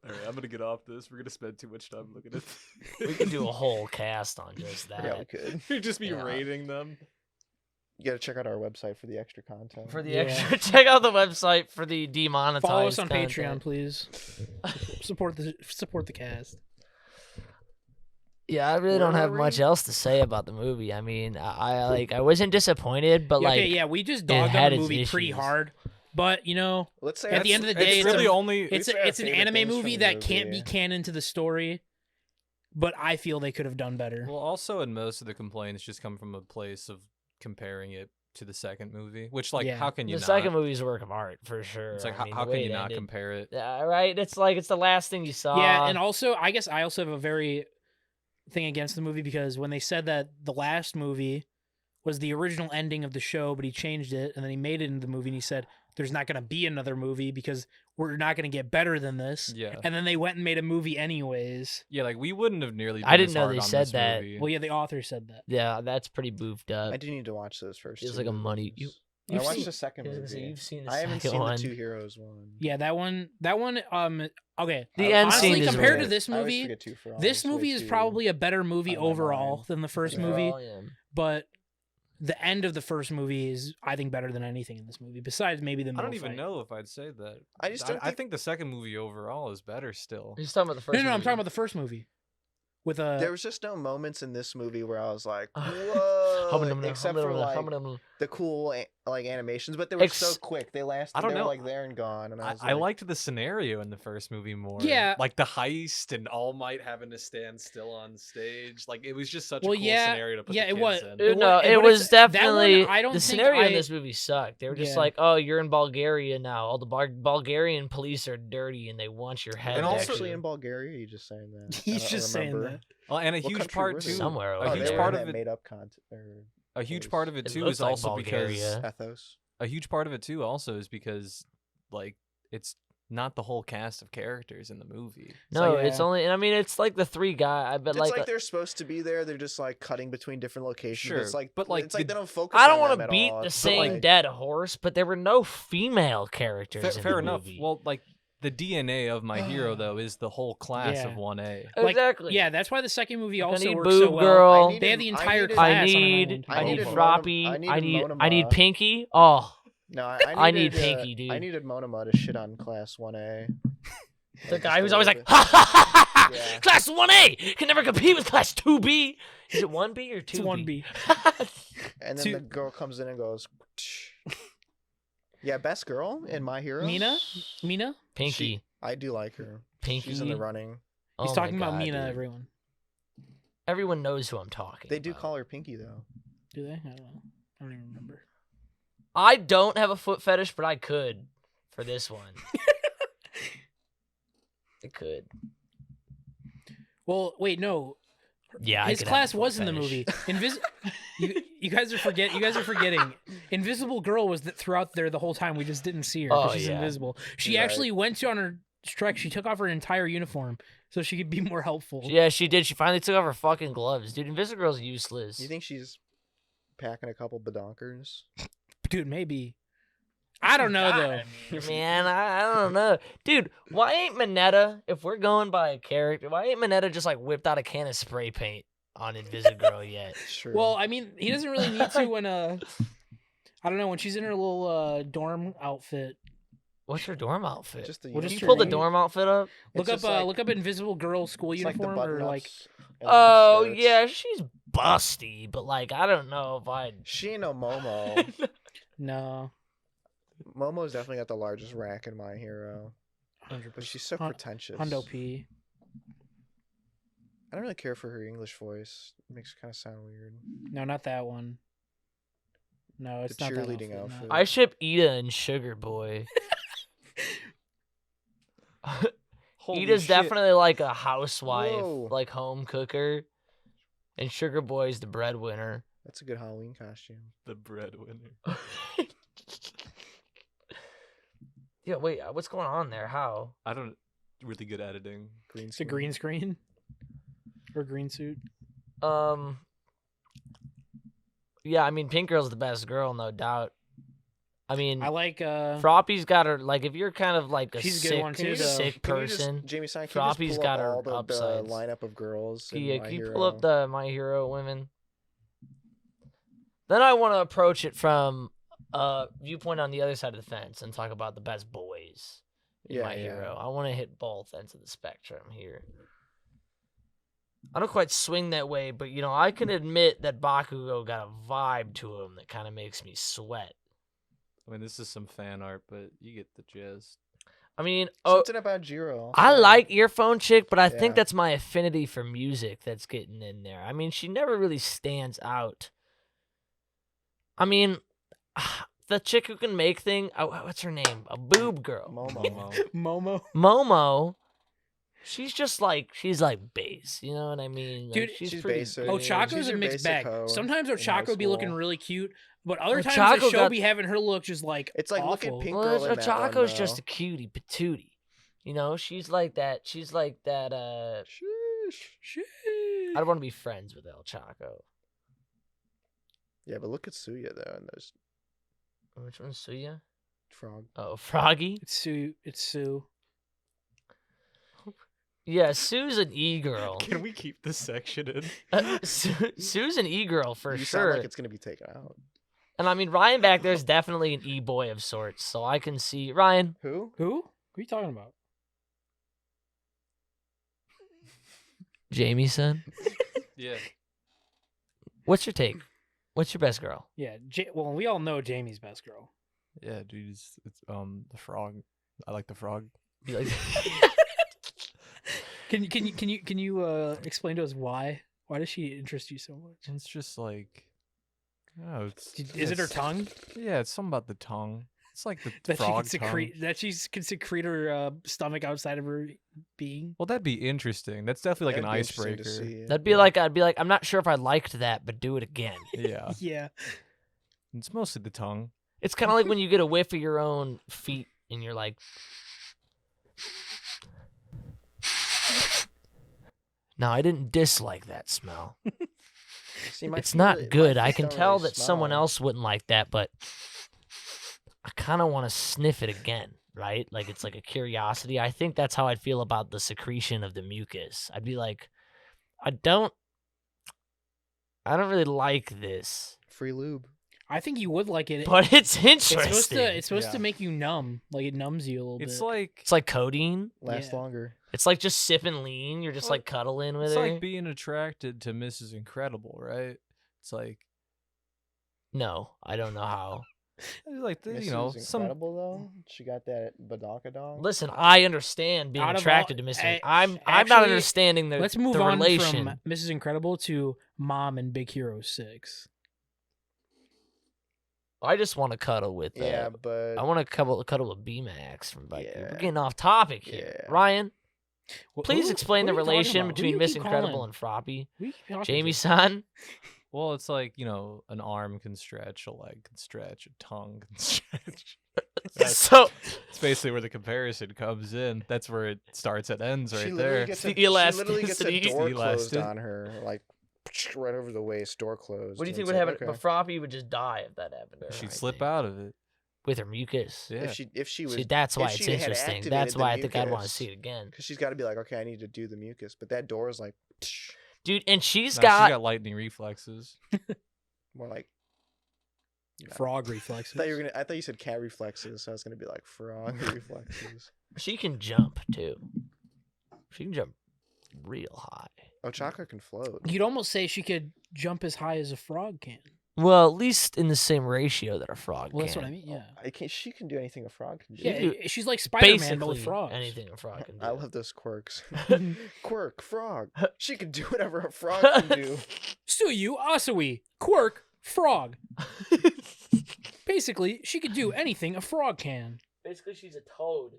All right, I'm gonna get off this. We're gonna spend too much time looking at. We could do a whole cast on just Yeah, we that. could. You'd just be Yeah. rating them. You gotta check out our website for the extra content. For the Yeah. extra, check out the website for the demonetized. follow us on content. Patreon, please. support the cast. Yeah, I really Where don't have were much we? else to say about the movie. I mean, I wasn't disappointed, but Yeah, like, okay, yeah, we just dogged had on the its movie pretty issues. hard, but you know, Let's say At the end of the day, it's it's really a- only. it's say our it's an favorite anime things from movie the that can't be movie. canon to the story. But I feel they could have done better. Well, also, in most of the complaints, just come from a place of comparing it to the second movie, which, like, Yeah. how can you the not? second movie's a work of art for sure. It's like, I mean, how the can way you it not ended. compare it? Yeah, right. It's like it's the last thing you saw. Yeah, and also I guess I also have a very thing against the movie because when they said that the last movie was the original ending of the show, but he changed it and then he made it into the movie and he said there's not going to be another movie because we're not going to get better than this. Yeah. And then they went and made a movie anyways. Yeah, like, we wouldn't have nearly. I been didn't this know hard they on said this that. movie. Well, yeah, the author said that. yeah, that's pretty boofed up. I do need to watch those first. Feels two like a money- movies. you- I you've watched seen- the second I was gonna say, movie. you've seen the I haven't second seen one. the Two Heroes one. Yeah, that one okay. The I- end honestly, scene is compared weird. to this I always movie, forget Two for All. this It's way movie is too- probably a better movie on my overall mind. than the first Yeah. movie. Oh, yeah. But the end of the first movie is, I think, better than anything in this movie. Besides maybe the I middle don't even fight. know if I'd say that. I just don't I think the second movie overall is better still. He's talking about the first. No, I'm movie. talking about the first movie. with a. There was just no moments in this movie where I was like, Hum whoa, dum dum, except hum for dum dum, like hum dum dum. the cool like animations, but they were so Ex- quick. They lasted. I don't They were know. like there and gone, and I was I like, liked the scenario in the first movie more. Yeah. Like the heist and All Might having to stand still on stage. Like it was just such Well, a cool yeah, scenario to put yeah, the it kids was. in. It No, wa- it but was it's- that one, definitely I don't the think scenario in I- this movie sucked. They were just Yeah. like, "Oh, you're in Bulgaria now. All the Bulgarian police are dirty and they want your head." and also- next to actually them." in Bulgaria, you just saying that. I He's don't just saying remember. that. Well, and a What huge country part were too. they? Somewhere a over Oh, huge they there. were part in of that it. made up content. A huge part of it It too looks is like also Bulgaria. Ethos. a huge part of it too also is because like it's not the whole cast of characters in the movie. No, like- it's Yeah. only. And I mean, it's like the three guys. But It's like, like they're supposed to be there. They're just like cutting between different locations. Sure, it's like, but, like, it's like the- they don't focus. I don't want want to to beat all. the It's same like- dead horse, but there were no female characters. in Fair the enough. movie. Well, like the DNA of My Hero though is the whole class Yeah. of 1A. Like, exactly. Yeah, that's why the second movie Like, I also need works Boob so well. Girl. I need They have the I entire needed- class I on an need. island. I need needed Froppy. I I needed need. Monoma. I need Pinky. Oh, No, I need needed, Pinky, dude. I needed Monoma to shit on Class 1A. the Like, guy just who's a always little like, bit. ha ha ha ha. Yeah. Class 1A can never compete with Class 2B. Is it 1B or 2B? It's 1B. And then Two- the girl comes in and goes, yeah, best girl in My Hero. Mina? Pinky. I do like her. Pinky. She's in the running. Oh He's my talking about God, Mina, dude. everyone. Everyone knows who I'm talking They do about. call her Pinky though. Do they? I don't know. I don't even remember. I don't have a foot fetish, but I could for this one. I could. Well, wait, no. Yeah, I His could have class a foot was in the fetish. movie. You guys are forgetting. Invisible Girl was throughout there the whole time. We just didn't see her because Oh, she's yeah. invisible. She Right. actually went on her trek. She took off her entire uniform so she could be more helpful. Yeah, she did. She finally took off her fucking gloves. Dude, Invisible Girl's useless. You think she's packing a couple badonkers? Dude, maybe. I don't know though. Man, I don't know. Dude, why ain't Minetta, if we're going by a character, why ain't Minetta just like whipped out a can of spray paint on Invisible Girl yet? Sure. Well, I mean, he doesn't really need to when I don't know, when she's in her little dorm outfit. What's her dorm outfit? just the Well, Can just you her pull the name. dorm outfit up? It's just Look up Invisible Girl school it's like the uniform or like button-ups and the Oh, skirts. yeah, she's busty, but like, I don't know if I'd. She ain't no Momo. no. Momo's definitely got the largest rack in My Hero, 100%. but she's so Hun- pretentious. Hundo P. I don't really care for her English voice. It makes her kind of sound weird. No, not that one. No, it's The not that cheerleading no. outfit. I ship Ida and Sugar Boy. Holy Ida's shit. definitely like a housewife, Whoa. like home cooker, and Sugar Boy's the breadwinner. That's a good Halloween costume. the breadwinner. Yeah, wait, what's going on there? How? I don't really good editing. Green It's a green screen. Or green suit. Yeah, I mean, Pink Girl's the best girl, no doubt. I mean, I like Froppy's got her, like, if you're kind of like a She's a good sick, one, too, though. sick Can you just- person. Jamie Stein, can you just Froppy's pull got up her all the upsides. lineup of girls in Yeah, My can you Hero? pull up the My Hero women? Then I want to approach it from a viewpoint on the other side of the fence and talk about the best boys in Yeah, My yeah. Hero. I want to hit both ends of the spectrum here. I don't quite swing that way, but you know, I can admit that Bakugo got a vibe to him that kind of makes me sweat. I mean, this is some fan art, but you get the gist. I mean, Something about Jiro. I like Earphone Chick, but I think Yeah. that's my affinity for music that's getting in there. I mean, she never really stands out. I mean, the chick who can make thing, what's her name? A boob girl. Momo. Momo. Momo. She's just like, she's like base. You know what I mean? Like, Dude, she's pretty basic. big. Ochako's She's a your mixed basic bag. hoe Sometimes in high Ochako be looking school. really cute, but other times Ochako the show got- be having her look just like It's like, look at awful. Pink Well, Girl in that one, Ochako's just though. a cutie patootie. You know, she's like that. She's like that. Shush. Shit. I don't want to be friends with El Chaco. Yeah, but look at Suya though, and those Which one's Suya? frog. Oh, Froggy. It's Sue. It's Sue. Yeah, Sue's an e-girl. Can we keep this section in? Sue's an e-girl for you sure. sound like it's gonna be taken out. And I mean, Ryan back there's definitely an e-boy of sorts, so I can see Ryan. Who? Who? Who are you talking about? Jamie-san, Yeah. what's your take? What's your best girl? Yeah. Well, we all know Jamie's best girl. Yeah, dude. It's the frog. I like the frog. You like- Can you explain to us why? Why does she interest you so much? It's just like, oh, Is it her it's- tongue Yeah, it's something about the tongue. It's like the that she frog can secrete? That she can secrete her stomach outside of her being. Well, that'd be interesting. That's definitely like That'd an be interesting to icebreaker. see. That'd be like I'd be like, I'm not sure if I liked that, but do it again. Yeah, Yeah. it's mostly the tongue. It's kind of like when you get a whiff of your own feet and you're like, no, I didn't dislike that smell. See, my It's feet not really- my good. I feet can don't tell really that someone smell. else wouldn't like that, but I kind of want to sniff it again, right? Like it's like a curiosity. I think that's how I'd feel about the secretion of the mucus. I'd be like, I don't really like this, Free lube. I think you would like it. but it's It's interesting. supposed Yeah. to make you numb. Like it numbs you a little It's bit. like It's like codeine. Last Yeah. longer. It's like just sipping lean. You're just Well, like cuddling with it's her. like being attracted to Mrs. Incredible, right? It's like No, I don't know how. Mrs. you know, some Incredible though. She got that badonkadonk. Listen, I understand being Out of all- attracted to Missing. I- I'm not actually, understanding the Let's move the on relation. from Mrs. Incredible to Mom and Big Hero 6. I just want to cuddle with. Yeah, but I want to cuddle with B-Max from Bike. We're Yeah. getting off topic here. Yeah. Ryan, Wh- please who- explain who the are you talking relation about? Who do between you Miss keep Incredible calling? and Froppy. Who you keep talking to? Jamie-san. well, it's like, you know, an arm can stretch, a leg can stretch, a tongue can stretch. That's So basically where the comparison comes in. That's where it starts and ends right she there. literally gets The a, she literally gets a elasticity. door The closed elastic. on her, like right over the waist, door closed. what do you and think it's would like, happen? okay. But Froppy would just die if that happened to her. She'd I slip think. out of it. with her mucus. Yeah. If she was, See, that's why if it's she had interesting. activated That's the why I think I'd want to mucus, see it again, because she's got to be like, okay, I need to do the mucus, but that door is like, dude. And she's Nah, got she got lightning reflexes. more like. No. Frog reflexes. I thought you said cat reflexes, so I was gonna be like frog reflexes. she can jump too. She can jump real high. Oh, chocolate can float. You'd almost say she could jump as high as a frog can. Well, at least in the same ratio that a frog Well, can. that's what I mean. Yeah. She can do anything a frog can do. Yeah, do she's like Spider-Man, but Basically, with frogs. anything a frog can do. I love those quirks. Quirk, frog. She can do whatever a frog can do. Suyu Asui, quirk, frog. Basically, she could do anything a frog can. Basically, she's a toad.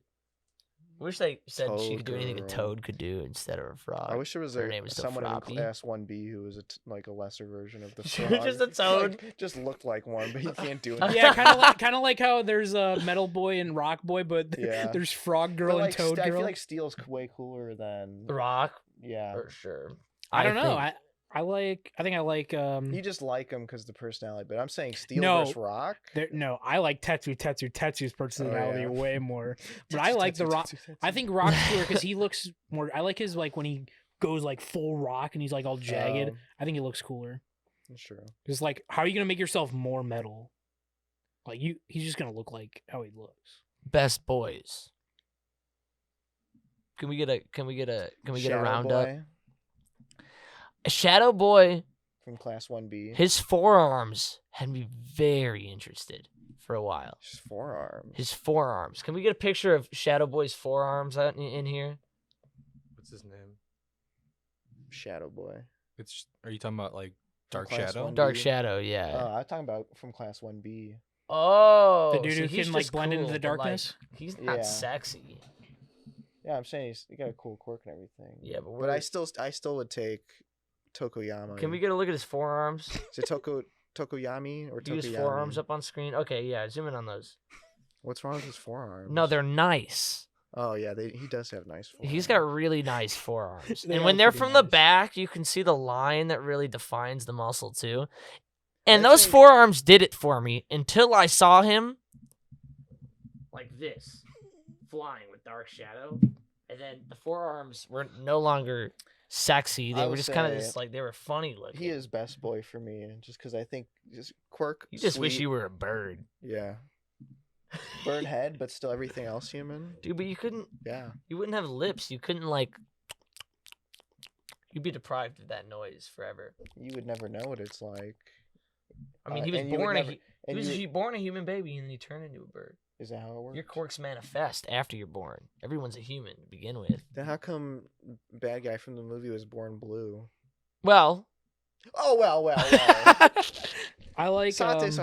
I wish they said she Toad could do anything a girl. toad could do instead of a frog. I wish there was Her name is still someone in Froppy. class 1B who was like a lesser version of the She frog. was just a toad. Like, just looked like one, but he can't do anything. Yeah, kind of like how there's a Metal Boy and Rock Boy, but Yeah. there's Frog But, Girl like, and Toad I Girl. feel like Steel's way cooler than Rock, yeah. for sure. I don't know. think- I think I like You just like him because the personality, but I'm saying Steel No. versus Rock. no, I like Tetsu's personality yeah. way more. But I like the Rock. I think Rock's cooler because he looks more. I like his like when he goes like full rock and he's like all jagged. I think he looks cooler. That's true. Just like, how are you gonna make yourself more metal? Like he's just gonna look like how he looks. Best boys. Can we get a Shadow roundup? Boy Shadow Boy, from Class 1B. his forearms had me very interested for a while. His forearm. His forearms. Can we get a picture of Shadow Boy's forearms out in here? What's his name? Shadow Boy. Are you talking about like Dark Class Shadow? 1B. Dark Shadow, yeah. I'm talking about from Class 1B. Oh, The dude so who he's can like just blend into cool, the but, like, darkness. he's not Yeah. sexy. Yeah, I'm saying he got a cool quirk and everything. Yeah, but But we're, I still would take Tokoyama. can we get a look at his forearms? Is it Tokoyami or Do his Tokoyami? forearms up on screen? Okay, yeah, zoom in on those. What's wrong with his forearms? No, they're nice. Oh yeah, he does have nice forearms. He's got really nice forearms. They And are when they're pretty from the nice. back, you can see the line that really defines the muscle too. And That's those a- forearms did it for me until I saw him like this, flying with Dark Shadow. And then the forearms were no longer sexy. They I were would just kind of say just like, they were funny looking. He is best boy for me, just because I think just quirk. You just wish sweet, you were a bird. Yeah. Bird head, but still everything else human. Dude, but you couldn't, Yeah. you wouldn't have lips. You couldn't like, You'd be deprived of that noise forever. You would never know what it's like. I mean, he was and you would born never- he and was you would- born a human baby and then he turned into a bird. Is that how it works? Your quirks manifest after you're born. Everyone's a human to begin with. Then how come bad guy from the movie was born blue? Well, Oh well. I like Sate.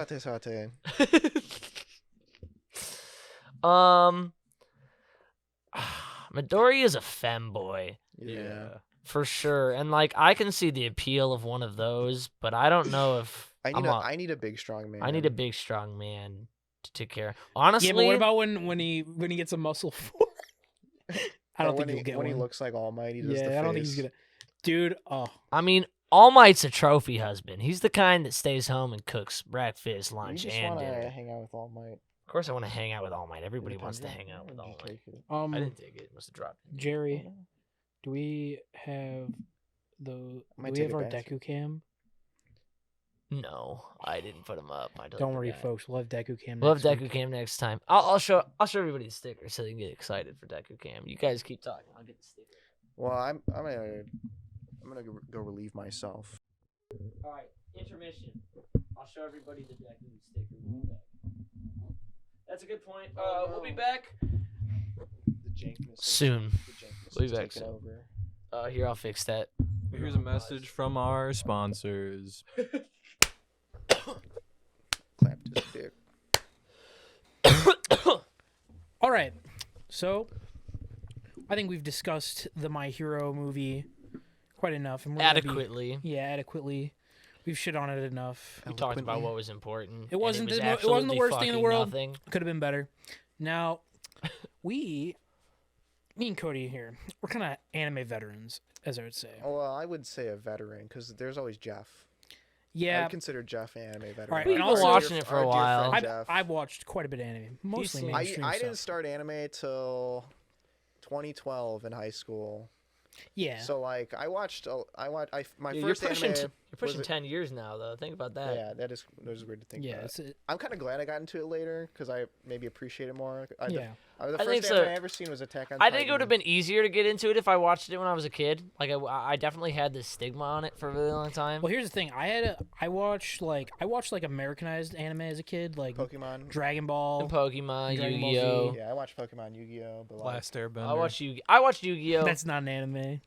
Midori is a femboy Yeah. for sure, and like I can see the appeal of one of those, but I don't know if I need a big strong man. I need a big strong man to take care. Honestly, Yeah, but what about when he gets a muscle for? I don't think he'll get when one. he looks like All Might. He does the Yeah, I don't think he's face. gonna. Dude, oh, I mean, All Might's a trophy husband. He's the kind that stays home and cooks breakfast, You lunch, just and want dinner. to hang out with All Might. Of course, I want to hang out with All Might. Everybody wants to hang out with Why All did you Might. take it? I didn't take it. It must have dropped. Jerry, do we have do Might we take have a our bath. Deku Cam? No, I didn't put him up. I Don't worry, folks. We'll have Deku Cam. We'll have next Deku week. Cam next time. I'll show everybody the sticker so they can get excited for Deku Cam. You guys keep talking. I'll get the sticker. Well, I'm gonna go relieve myself. All right, intermission. I'll show everybody the Deku sticker. We'll be back. That's a good point. We'll be back The jankness. soon. We'll be back Taking soon. over. Here, I'll fix that. Here's a message from our sponsors. Clapped his dick. All right, so I think we've discussed the My Hero movie quite enough, and we're gonna be- Adequately. yeah, adequately. We've shit on it enough. We talked about what was important. It wasn't and the it wasn't the absolutely worst thing in the fucking world. Nothing. Could have been better. Now, me and Cody here, we're kind of anime veterans, as I would say. Oh, well, I would say a veteran because there's always Jeff. I Yeah, would consider Jeff an anime veteran. Alright, We've and been also watching it for our a dear while. friend I've, Jeff. I've watched quite a bit of anime, mostly seems- mainstream I stuff. didn't start anime till 2012 in high school. Yeah, So like I watched my Dude, first you're pushing, anime. you're pushing was it- 10 years now, though. Think about that. Yeah, that is weird to think yeah, about. it's I'm kind of glad I got into it later because I maybe appreciate it more. The yeah. first I think anime so. I ever seen was Attack on I Titan. think it would have been easier to get into it if I watched it when I was a kid. Like I definitely had this stigma on it for a really long time. Well, here's the thing. I watched like Americanized anime as a kid, like Pokemon. Dragon Ball. And Pokemon, Dragon Ball Yu-Gi-Oh. Yeah, I watched Pokemon, Yu-Gi-Oh, but like, Last Airbender. I watched Yu-Gi-Oh. That's not an anime.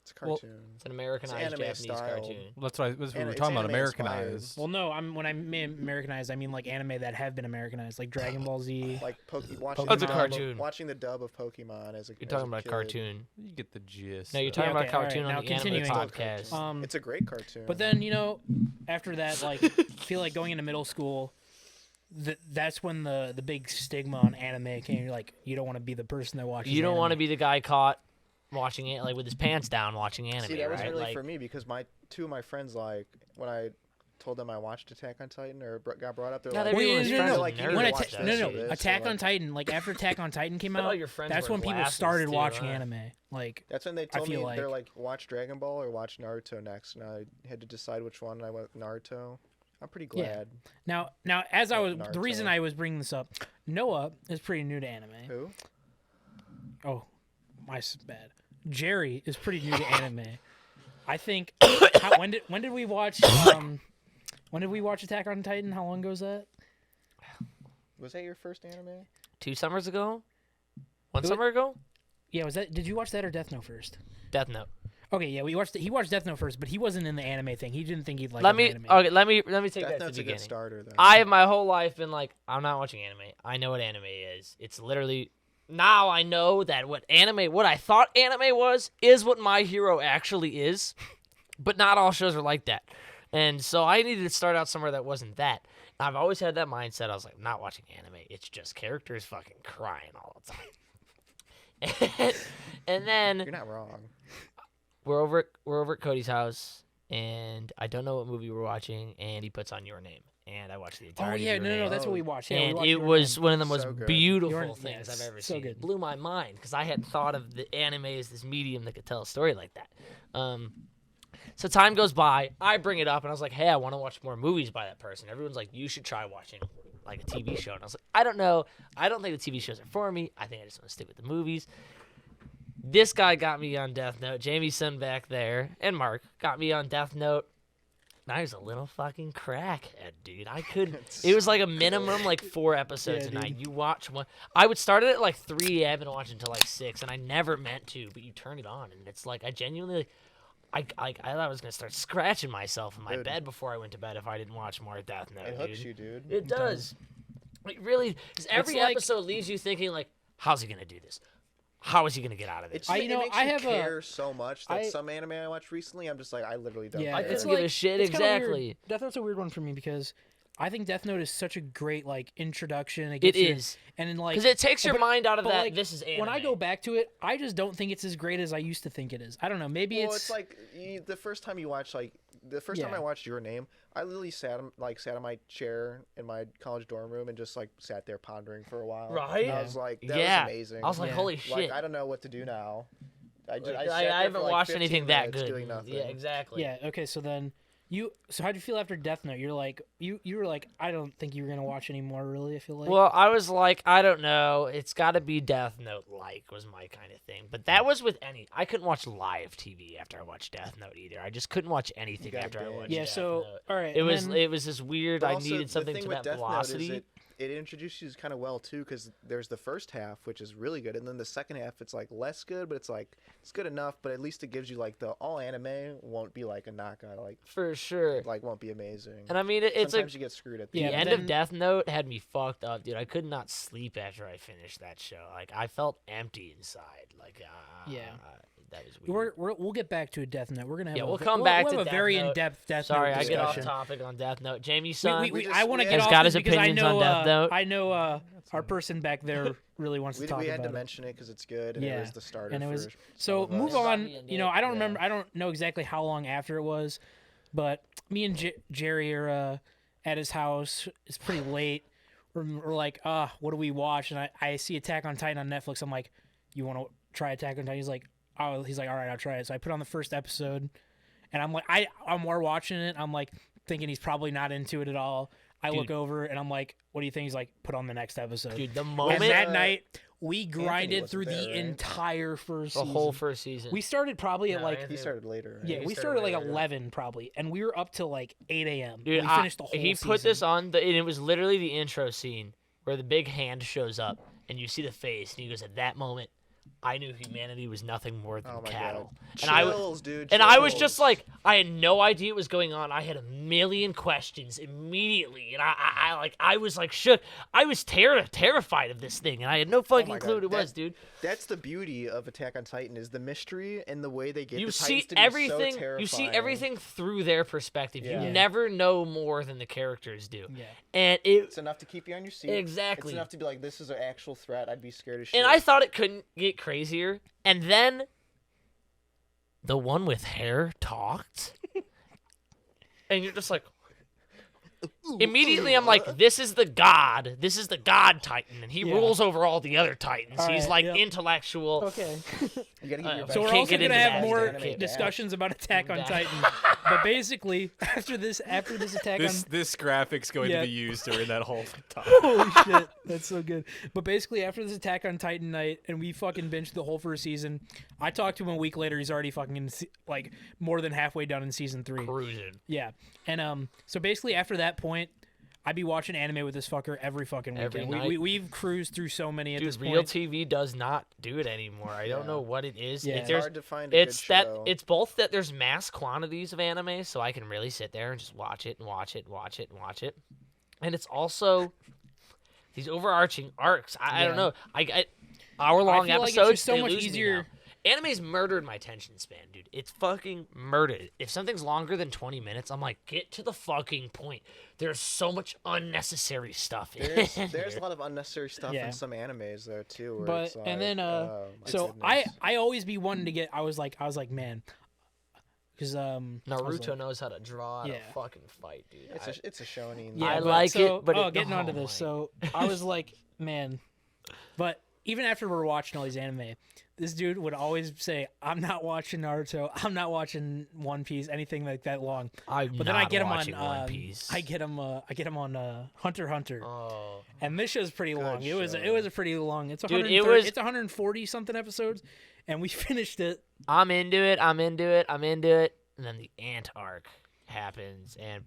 it's a cartoon. It's an Americanized anime Japanese style. cartoon. Well, that's what we And were it's talking about. anime inspired. Americanized. Well, no, when I mean Americanized, I mean like anime that have been Americanized, like Dragon Ball Z. Like watching That's a the dub cartoon. Watching the dub of Pokemon as a You're as talking a about a kid. cartoon. You get the gist. No, you're of talking it. about a okay, all right, cartoon now on the Anime continuing. Podcast. It's a great cartoon. But then after that, like, feel like going into middle school, that's when the big stigma on anime came. You're like, you don't want to be the person that watches. You don't want to anime. be the guy caught watching it like with his pants down watching anime, see, that right? wasn't really Like, for me because two of my friends, like when I told them I watched Attack on Titan or got brought up, they're Not like, Well, everyone's yeah, friends no, with like, you nerds need When to watch watch that this shit. or this, Attack or, on like- Titan, like after Attack on Titan came Bet all out, your friends that's wear when people glasses, started too, watching huh? anime. Like, That's when they told me feel they're like- like, watch Dragon Ball or watch Naruto next, and I had to decide which one. And I went with Naruto. I'm pretty Yeah. glad. now as I was the Naruto. reason I was bringing this up, Noah is pretty new to anime. Who? Oh, my bad. Jerry is pretty new to anime. I think. When did we watch? When did we watch Attack on Titan? How long ago was that? Was that your first anime? 2 summers ago? One It wa- summer ago? Yeah, was that? Did you watch that or Death Note first? Death Note. Okay, yeah, he watched Death Note first, but he wasn't in the anime thing. He didn't think he'd like Let me anime. let me take Death that to Note's the a good beginning. starter, though. I have my whole life been like, I'm not watching anime. I know what anime is. It's literally now I know that what I thought anime was, is what My Hero actually is. But not all shows are like that. And so I needed to start out somewhere that wasn't that. I've always had that mindset. I was like, I'm not watching anime. It's just characters fucking crying all the time. and then You're not wrong. we're over at Cody's house, and I don't know what movie we're watching, and he puts on Your Name, and I watched the Oh entirety. yeah, of Your no, Name. that's what we watched. Yeah, we And watched it Your was Name. one of the most So good. beautiful Your- things yes, I've ever so seen. good. It blew my mind because I hadn't thought of the anime as this medium that could tell a story like that. So time goes by. I bring it up, and I was like, "Hey, I want to watch more movies by that person." Everyone's like, "You should try watching like a TV show." And I was like, "I don't know. I don't think the TV shows are for me. I think I just want to stick with the movies." This guy got me on Death Note. Jamie's son back there, and Mark got me on Death Note. And I was a little fucking crackhead, dude. I could. It was like a minimum, like 4 episodes a night. You watch one. I would start it at like 3 a.m. and watch until like 6, and I never meant to. But you turn it on, and it's like I genuinely, I thought I was gonna start scratching myself in my bed before I went to bed if I didn't watch more Death Note. It hooks you, dude. It does. It really. Because every episode leaves you thinking like, how's he gonna do this? How is he gonna get out of this? It makes you care so much that some anime I watched recently, I'm just like, I literally don't. I care. couldn't give a shit. Exactly. Death Note's a weird one for me because I think Death Note is such a great like introduction. It is, and then like because it takes your mind out of that. Like, this is anime. When I go back to it, I just don't think it's as great as I used to think it is. I don't know. Maybe it's like the first time you watch the first time I watched Your Name, I literally sat on my chair in my college dorm room and just like sat there pondering for a while. Right? And I was like, that was amazing. I was like, holy shit! Like, I don't know what to do now. I haven't watched anything that good. Doing nothing. Yeah, exactly. Yeah. Okay. So then so how'd you feel after Death Note? You're like you were like, I don't think you were gonna watch anymore. Really, I feel like. Well, I was like, I don't know. It's got to be Death Note like was my kind of thing. But that was with I couldn't watch live TV after I watched Death Note either. I watched anything after I watched. Yeah. Death So Note. all right. It was this weird. I also, needed something the thing to with that Death velocity. Note is it introduces kind of well too, because there's the first half, which is really good, and then the second half it's like less good, but it's like it's good enough, but at least it gives you like the all anime won't be like a knockout, like for sure, like won't be amazing. And I mean, it's sometimes you get screwed at the end of Death Note had me fucked up, dude. I could not sleep after I finished that show. Like I felt empty inside. Like that was weird. We'll get back to a Death Note. We're gonna have we'll come back to a Death very Note. in-depth Death Note Sorry, discussion. I get off topic on Death Note. Jamie's son. I want to get has off got this his because I opinions know on Death Note. I know our person back there really wants to talk about it. We had to mention it because it's good, and it was the starter. And it was for so some of move us. on. You know, I don't remember. I don't know exactly how long after it was, but me and Jerry are at his house. It's pretty late. We're like, what do we watch? And I see Attack on Titan on Netflix. I'm like, you want to try Attack on Titan? He's like, all right, I'll try it. So I put on the first episode, and I'm like, I'm more watching it. I'm like thinking he's probably not into it at all. I look over and I'm like, what do you think? He's like, put on the next episode. Dude, the moment and that night we grinded wasn't through there, the right? entire first the season. whole first season. We started probably at like He started later. Right? yeah, we started like 11 probably, and we were up till like 8 a.m. Dude, we finished the whole he season. put this on, and it was literally the intro scene where the big hand shows up, and you see the face, and he goes, at that moment, I knew humanity was nothing more than Oh my cattle. God. And Chills, dude. I was chills. just like, I had no idea what was going on. I had a million questions immediately, and I was like shook. I was terrified of this thing, and I had no fucking my clue God, what it was, dude. That's the beauty of Attack on Titan is the mystery and the way they get You the see Titans to be everything. so You see terrifying. everything through their perspective. Yeah. You never know more than the characters do. Yeah. And It's enough to keep you on your seat. Exactly. It's enough to be like, this is an actual threat. I'd be scared as shit. And I thought it couldn't get crazier. And then the one with hair talked. And you're just like, immediately I'm like, this is the god. This is the god Titan. And he rules over all the other Titans. All He's right, like yep. intellectual. Okay. You gotta give your So we're Can't also get gonna into have that. more Anime discussions about Attack on Titan. But basically, after this Attack on This graphic's going Yeah. to be used during that whole time. holy shit, that's so good. But basically, after this Attack on Titan night, and we fucking binged the whole first season. I talked to him a week later. He's already fucking like more than halfway done in season 3. Cruising. Yeah, and so basically after that point, I'd be watching anime with this fucker every fucking Every weekend. night. We've cruised through so many at Dude, this real point. TV does not do it anymore. I don't know what it is. Yeah. It's There's- hard to find a it's good that show. it's both that there's mass quantities of anime, so I can really sit there and just watch it and watch it and watch it and watch it, and it's also these overarching arcs. I don't know. I hour-long I feel like episodes. it's just so they much lose me easier. now. Anime's murdered my attention span, dude. It's fucking murdered. If something's longer than 20 minutes, I'm like, get to the fucking point. There's so much unnecessary stuff in There's there. a lot of unnecessary stuff Yeah. in some animes though too. Where But it's like, and then oh, my so goodness. I always be wanting to get. I was like man, because Naruto knows how to draw out Yeah. a fucking fight, dude. it's a shonen. Yeah, I but like so, it, but oh, it, getting onto oh this. my- So I was like, man, but even after we're watching all these anime, this dude would always say, "I'm not watching Naruto. I'm not watching One Piece. Anything like that long." I'm But then I not get him on. watching One Piece. I get him on Hunter x Hunter, Oh, and this show's pretty Good long. It was show. a pretty long. It's Dude, 130, it's 140 something episodes, and we finished it. I'm into it. And then the ant arc happens, and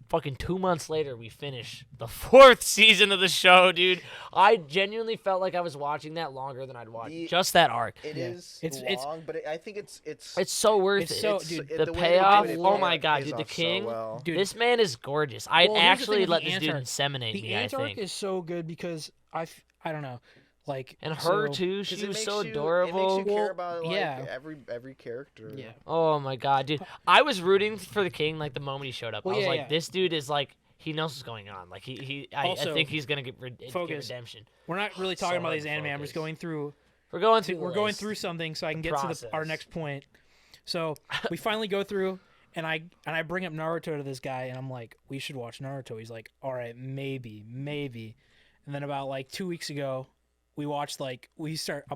fucking 2 months later, we finish the 4th season of the show, dude. I genuinely felt like I was watching that longer than I'd watch just that arc. It Yeah. is It's- long, but I think it's It's so worth It's it. so- it's- dude, it- the way they do payoff, it, oh it my God, pays dude, the off so king, well. Dude, This man is gorgeous. I'd Well, here's the thing actually with let the this ant dude arc. inseminate the me, I ant arc think. is so good because I don't know, like And so- her too, 'Cause she it was makes so you- adorable. It makes you care Well, about like yeah. every character. Yeah. Oh my God, dude. I was rooting for the king like the moment he showed up. Well, I was yeah, like, yeah. this dude is like, he knows what's going on. Like I Also, think he's gonna get focus. redemption. We're not really talking So about hard these to anime. I'm just focus. going through. We're going through. We're going through something so I can get to our process. next point. So we finally go through, and I bring up Naruto to this guy, and I'm like, we should watch Naruto. He's like, all right, maybe. And then about like 2 weeks ago, we watched I'm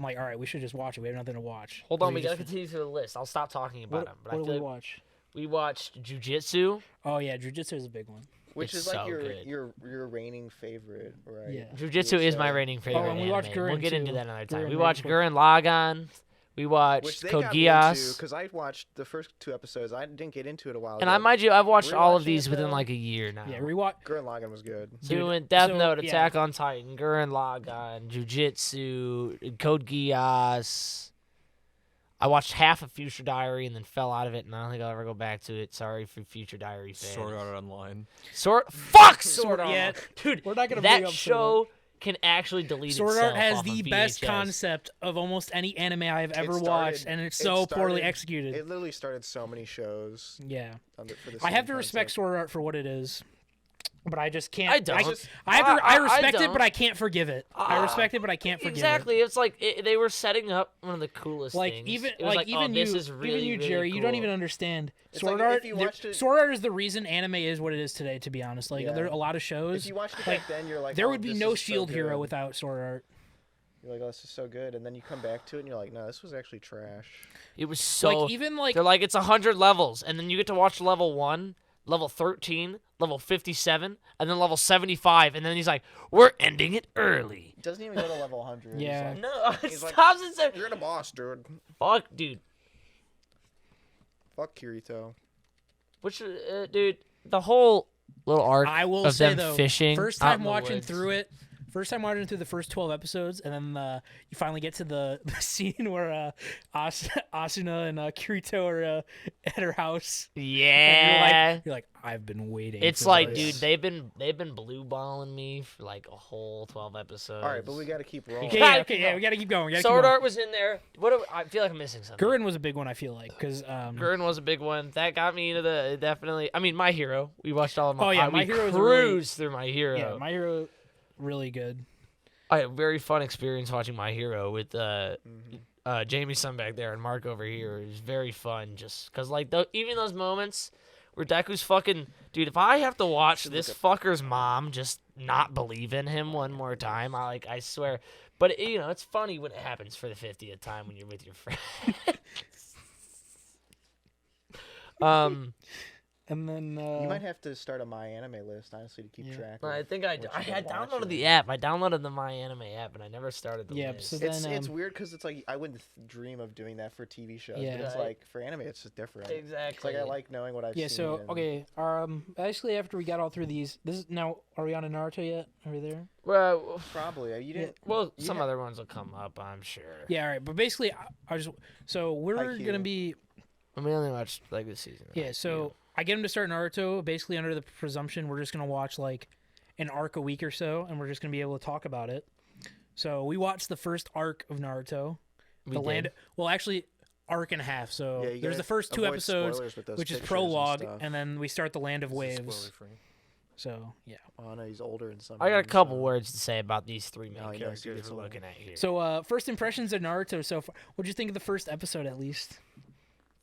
like, all right, we should just watch it. We have nothing to watch. Hold on, we just- gotta continue through the list. I'll stop talking about What, him. But what I did feel we like watch? we watched Jujitsu. Oh yeah, Jujitsu is a big one. Which It's is like so good. your reigning favorite, right? Yeah. Jujitsu is my So- reigning favorite. and we watched anime. We'll Gurren, get into too. that another time. Gurren We right watched before- Gurren Lagann. We Which watched they Code got me into Geass. because I watched the first 2 episodes. I didn't get into it a while And ago. mind you, I've watched all of Rewatching these it, within though, like a year now. Yeah, rewatch. Gurren Lagann was good. Doing Death so, Note, yeah. Attack on Titan, Gurren Lagann, Jujitsu, Code Geass. I watched half of Future Diary and then fell out of it, and I don't think I'll ever go back to it. Sorry for Future Diary fans. Sword Art Online. Fuck Sword Sword Art. yeah, Online. Dude, we're not gonna bring that up Sword show can actually delete Sword itself Art has off the of best VHS. concept of almost any anime I have ever started- watched, and it's it so poorly started- executed. It literally started so many shows. Yeah, For the I have same to respect concept. Sword Art for what it is, but I just can't. I don't. I respect it, don't. but I can't forgive it. I respect it, but I can't forgive Exactly. It's like they were setting up one of the coolest it. Like things. even It was like even oh, you, this is really, even you, really Jerry, you don't cool. even understand. It's Sword like if Art. you watched it- Sword Art is the reason anime is what it is today. To be honest, like Yeah. there are a lot of shows. If you watched it like, back then, you're like, there oh, would be this no is so Shield Hero good. without Sword Art. You're like, oh, this is so good, and then you come back to it, and you're like, no, this was actually trash. It was so. Like even like they're like it's 100 levels, and then you get to watch level 1, level 13, level 57, and then level 75, and then he's like, "We're ending it early." It doesn't even go to level 100. Yeah. He's No, it He's like, stops at 7. you're the boss, dude. Fuck, dude. Fuck Kirito. Which, dude, the whole little arc I will of say them though, fishing. first out time in the watching woods. through it, first time watching through the first 12 episodes, and then you finally get to the scene where Asuna and Kirito are at her house. And Yeah. you're like, I've been waiting. It's for like, this. dude, they've been blue balling me for like a whole 12 episodes. All right, but we got to keep rolling. Okay, gotta yeah, keep we gotta keep going. We gotta Sword keep going. Art was in there. I feel like I'm missing something. Gurren was a big one. I feel like because Gurren was a big one. That got me into the definitely. I mean, My Hero. We watched all of my. Oh, yeah, we My Hero is a really- cruised through My Hero. yeah, My Hero, really good. I had a very fun experience watching My Hero with Mm-hmm. Jamie Sun back there and Mark over here. It was very fun, just because like even those moments where Deku's fucking dude. If I have to watch this fucker's mom just not believe in him one more time, I swear. But it's funny when it happens for the 50th time when you're with your friend. And then You might have to start a My Anime list, honestly, to keep Yeah. track. I Of think I what had you've been downloaded watching. the app. I downloaded the My Anime app, and I never started the Yeah, list. so It's then, weird because it's like I wouldn't dream of doing that for TV shows. Yeah. But it's Right. like for anime, it's just different. It's Exactly. like I like knowing what I've yeah. seen. So and- okay, basically after we got all through these, this is now. Are we on a Naruto yet? Are we there? Well, Probably you didn't. well, You some ha- other ones will come up, I'm sure. Yeah. All right. But basically, I just we're Haikyuu. gonna be I mean, I only watched like this season. yeah. So I get him to start Naruto basically under the presumption we're just gonna watch like an arc a week or so, and we're just gonna be able to talk about it. So we watched the first arc of Naruto, We the did. land. Well, actually, arc and a half. So Yeah, you there's gotta the first 2 avoid episodes, spoilers with those which is pictures prologue, and, stuff. and then we start the Land of This is Waves. spoiler-free. So yeah. Oh no, he's older in some. I got a ways, couple so- words to say about these 3 main Oh, he knows characters yours we're a looking at here. So first impressions of Naruto so far. What'd you think of the first episode at least?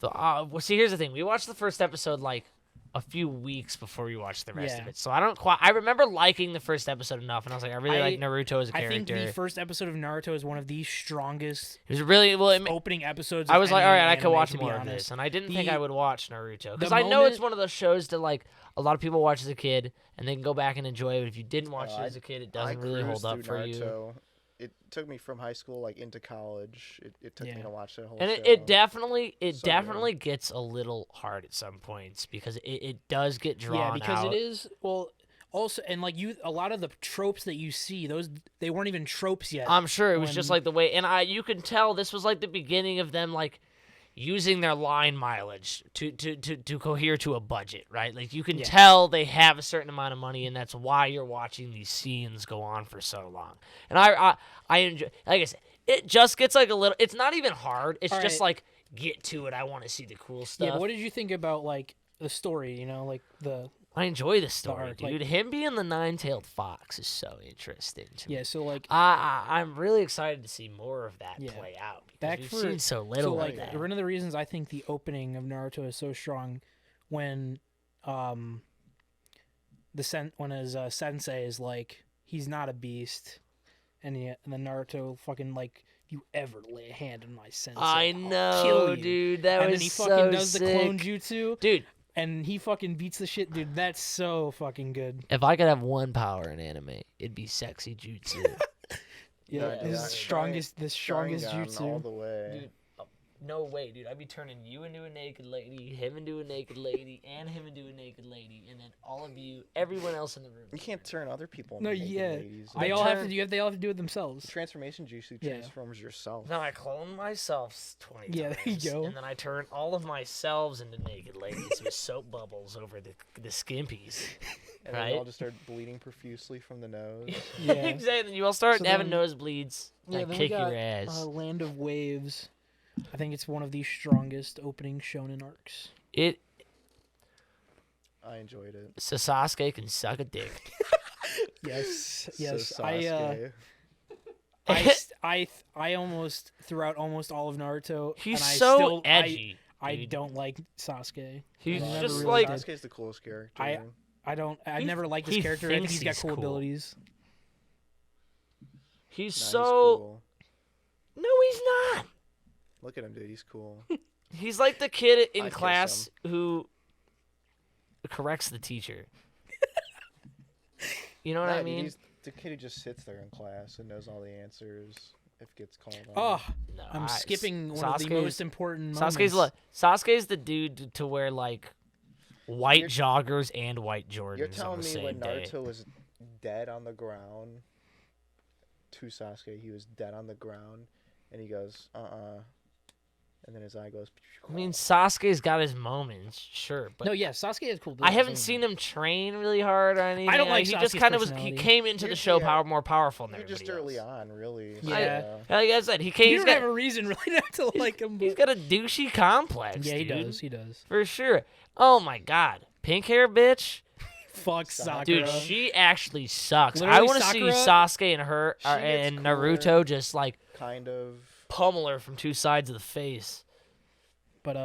Well, see, here's the thing. We watched the first episode like a few weeks before we watched the rest of Yeah. it. So I don't quite. I remember liking the first episode enough, and I was like, I really like Naruto as a I think character. the first episode of Naruto is one of the strongest It was really well. opening episodes. I of was like, any all right, I could anime, watch to be more of honest. this, and I didn't think I would watch Naruto because the I know it's moment- one of those shows that like a lot of people watch as a kid and they can go back and enjoy it. But if you didn't watch it as a kid, it doesn't really hold up for you. Naruto. It took me from high school like into college. It took me Yeah. to watch that whole And show. it definitely So good. definitely gets a little hard at some points because it does get drawn because out. it is also and like a lot of the tropes that you see they weren't even tropes yet. I'm sure it was just when- like the way, and you can tell this was like the beginning of them like using their line mileage to cohere to a budget, right? Like you can Yeah. tell they have a certain amount of money, and that's why you're watching these scenes go on for so long. And I enjoy, like I said, it just gets like a little. It's not even hard. It's All just right. like get to it. I want to see the cool stuff. Yeah, but what did you think about like the story? You know, like the I enjoy the story, arc, dude. like- Him being the nine-tailed fox is so interesting to me. yeah. So like I'm really excited to see more of that Yeah. play out because Back we've for- seen so little so of like that. one of the reasons I think the opening of Naruto is so strong when when his sensei is like he's not a beast and then Naruto fucking like you ever lay a hand on my sensei I I'll know, kill you. dude. That And was then he so fucking does sick. the clone jutsu Dude, and he fucking beats the shit, dude. That's so fucking good. if I could have one power in anime, it'd be sexy jutsu. Yeah, No, dude, his I- strongest Sharingan all jutsu. the way. Dude, no way, dude. I'd be turning you into a naked lady, him into a naked lady, and him into a naked lady, and then all of you, everyone else in the room. You can't turn other people into No, naked yeah. ladies. They I all have turn- to. They all have to do it themselves. Transformation jutsu Yeah. transforms yourself. Now I clone myself 20 Yeah, times. there you go. And then I turn all of myself into naked ladies with soap bubbles over the skimpies. And then right? they all just start bleeding profusely from the nose. Yeah. Exactly. You all start So having then- nosebleeds. Yeah, and then kick we got your ass. Land of Waves. I think it's one of the strongest opening shonen arcs. I enjoyed it. Sasuke can suck a dick. Yes, yes. So Sasuke, I almost throughout almost all of Naruto. He's and I so still, edgy. I dude. don't like Sasuke. He's I never just really like did. Sasuke's the coolest character. I don't. I've He- never liked this he character. I think thinks he's got he's cool cool. abilities. he's Nah, so. he's cool. No, he's not. Look at him, dude. He's cool. He's like the kid in I'd kiss class who corrects the teacher. You know what Nah, I dude, mean? he's the kid who just sits there in class and knows all the answers if it gets called on. Oh, No, I'm skipping one of the Sasuke's- most important Sasuke's moments. Sasuke's the dude to wear like white You're- joggers and white Jordans You're on telling the me same when day. Naruto was dead on the ground to Sasuke, he was dead on the ground, and he goes, and then his eye goes. I mean, Sasuke's got his moments, sure, but No, yeah, Sasuke has cool. I abilities, haven't don't seen you? him train really hard or anything. don't like He just Sasuke's kind of was. He personality. came into the You're- show yeah. more powerful than You're everybody just early else. on, really. Yeah. Like I said, he came. You He's don't have got, a reason really not to like him. he's but- got a douchey complex. Yeah, he dude. does. He does. For sure. Oh my god. Pink hair bitch. Fuck Sakura. Dude, she actually sucks. I Literally, want to see Sakura- Sasuke and her She gets and cooler. Naruto just like Kind of. pummel her from two sides of the face. But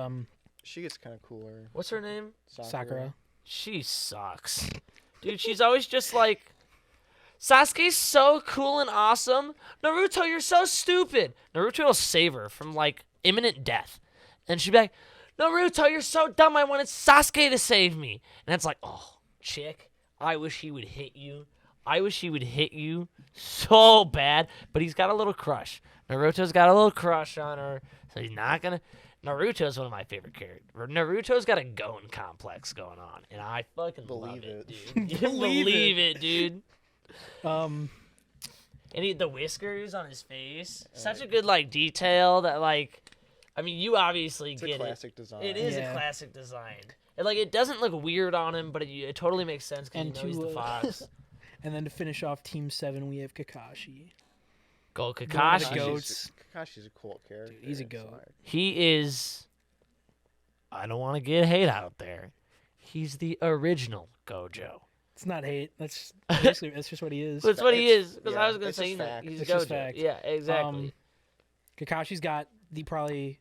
She gets kind of cooler. What's her name? Sakura. She sucks. Dude, she's always just like Sasuke's so cool and awesome. Naruto, you're so stupid. Naruto will save her from like imminent death. And she'd be like, Naruto, you're so dumb. I wanted Sasuke to save me. And it's like, oh, chick, I wish he would hit you. I wish he would hit you so bad. But he's got a little crush. Naruto's got a little crush on her. So he's not going to. Naruto's one of my favorite characters. Naruto's got a Gon complex going on. And I fucking love Believe it, it. dude. You Believe believe it, dude. Um, And the whiskers on his face. Such a good, like, detail that, like, I mean, you obviously It's a get classic design. it. It is Yeah. a classic design. And, like, it doesn't look weird on him, but it totally makes sense because you And know he's to, the fox. and then to finish off Team 7, we have Kakashi. Go One of Kakashi. the goats. Kakashi's a cool character. he's a It's goat. like- He is. I don't want to get hate out there. He's the original Gojo. It's not hate. That's basically that's just what he is. That's what he It's- is. Because yeah, I was gonna it's say, just you know, fact. he's It's just Gojo. fact. Yeah, exactly. Kakashi's got the probably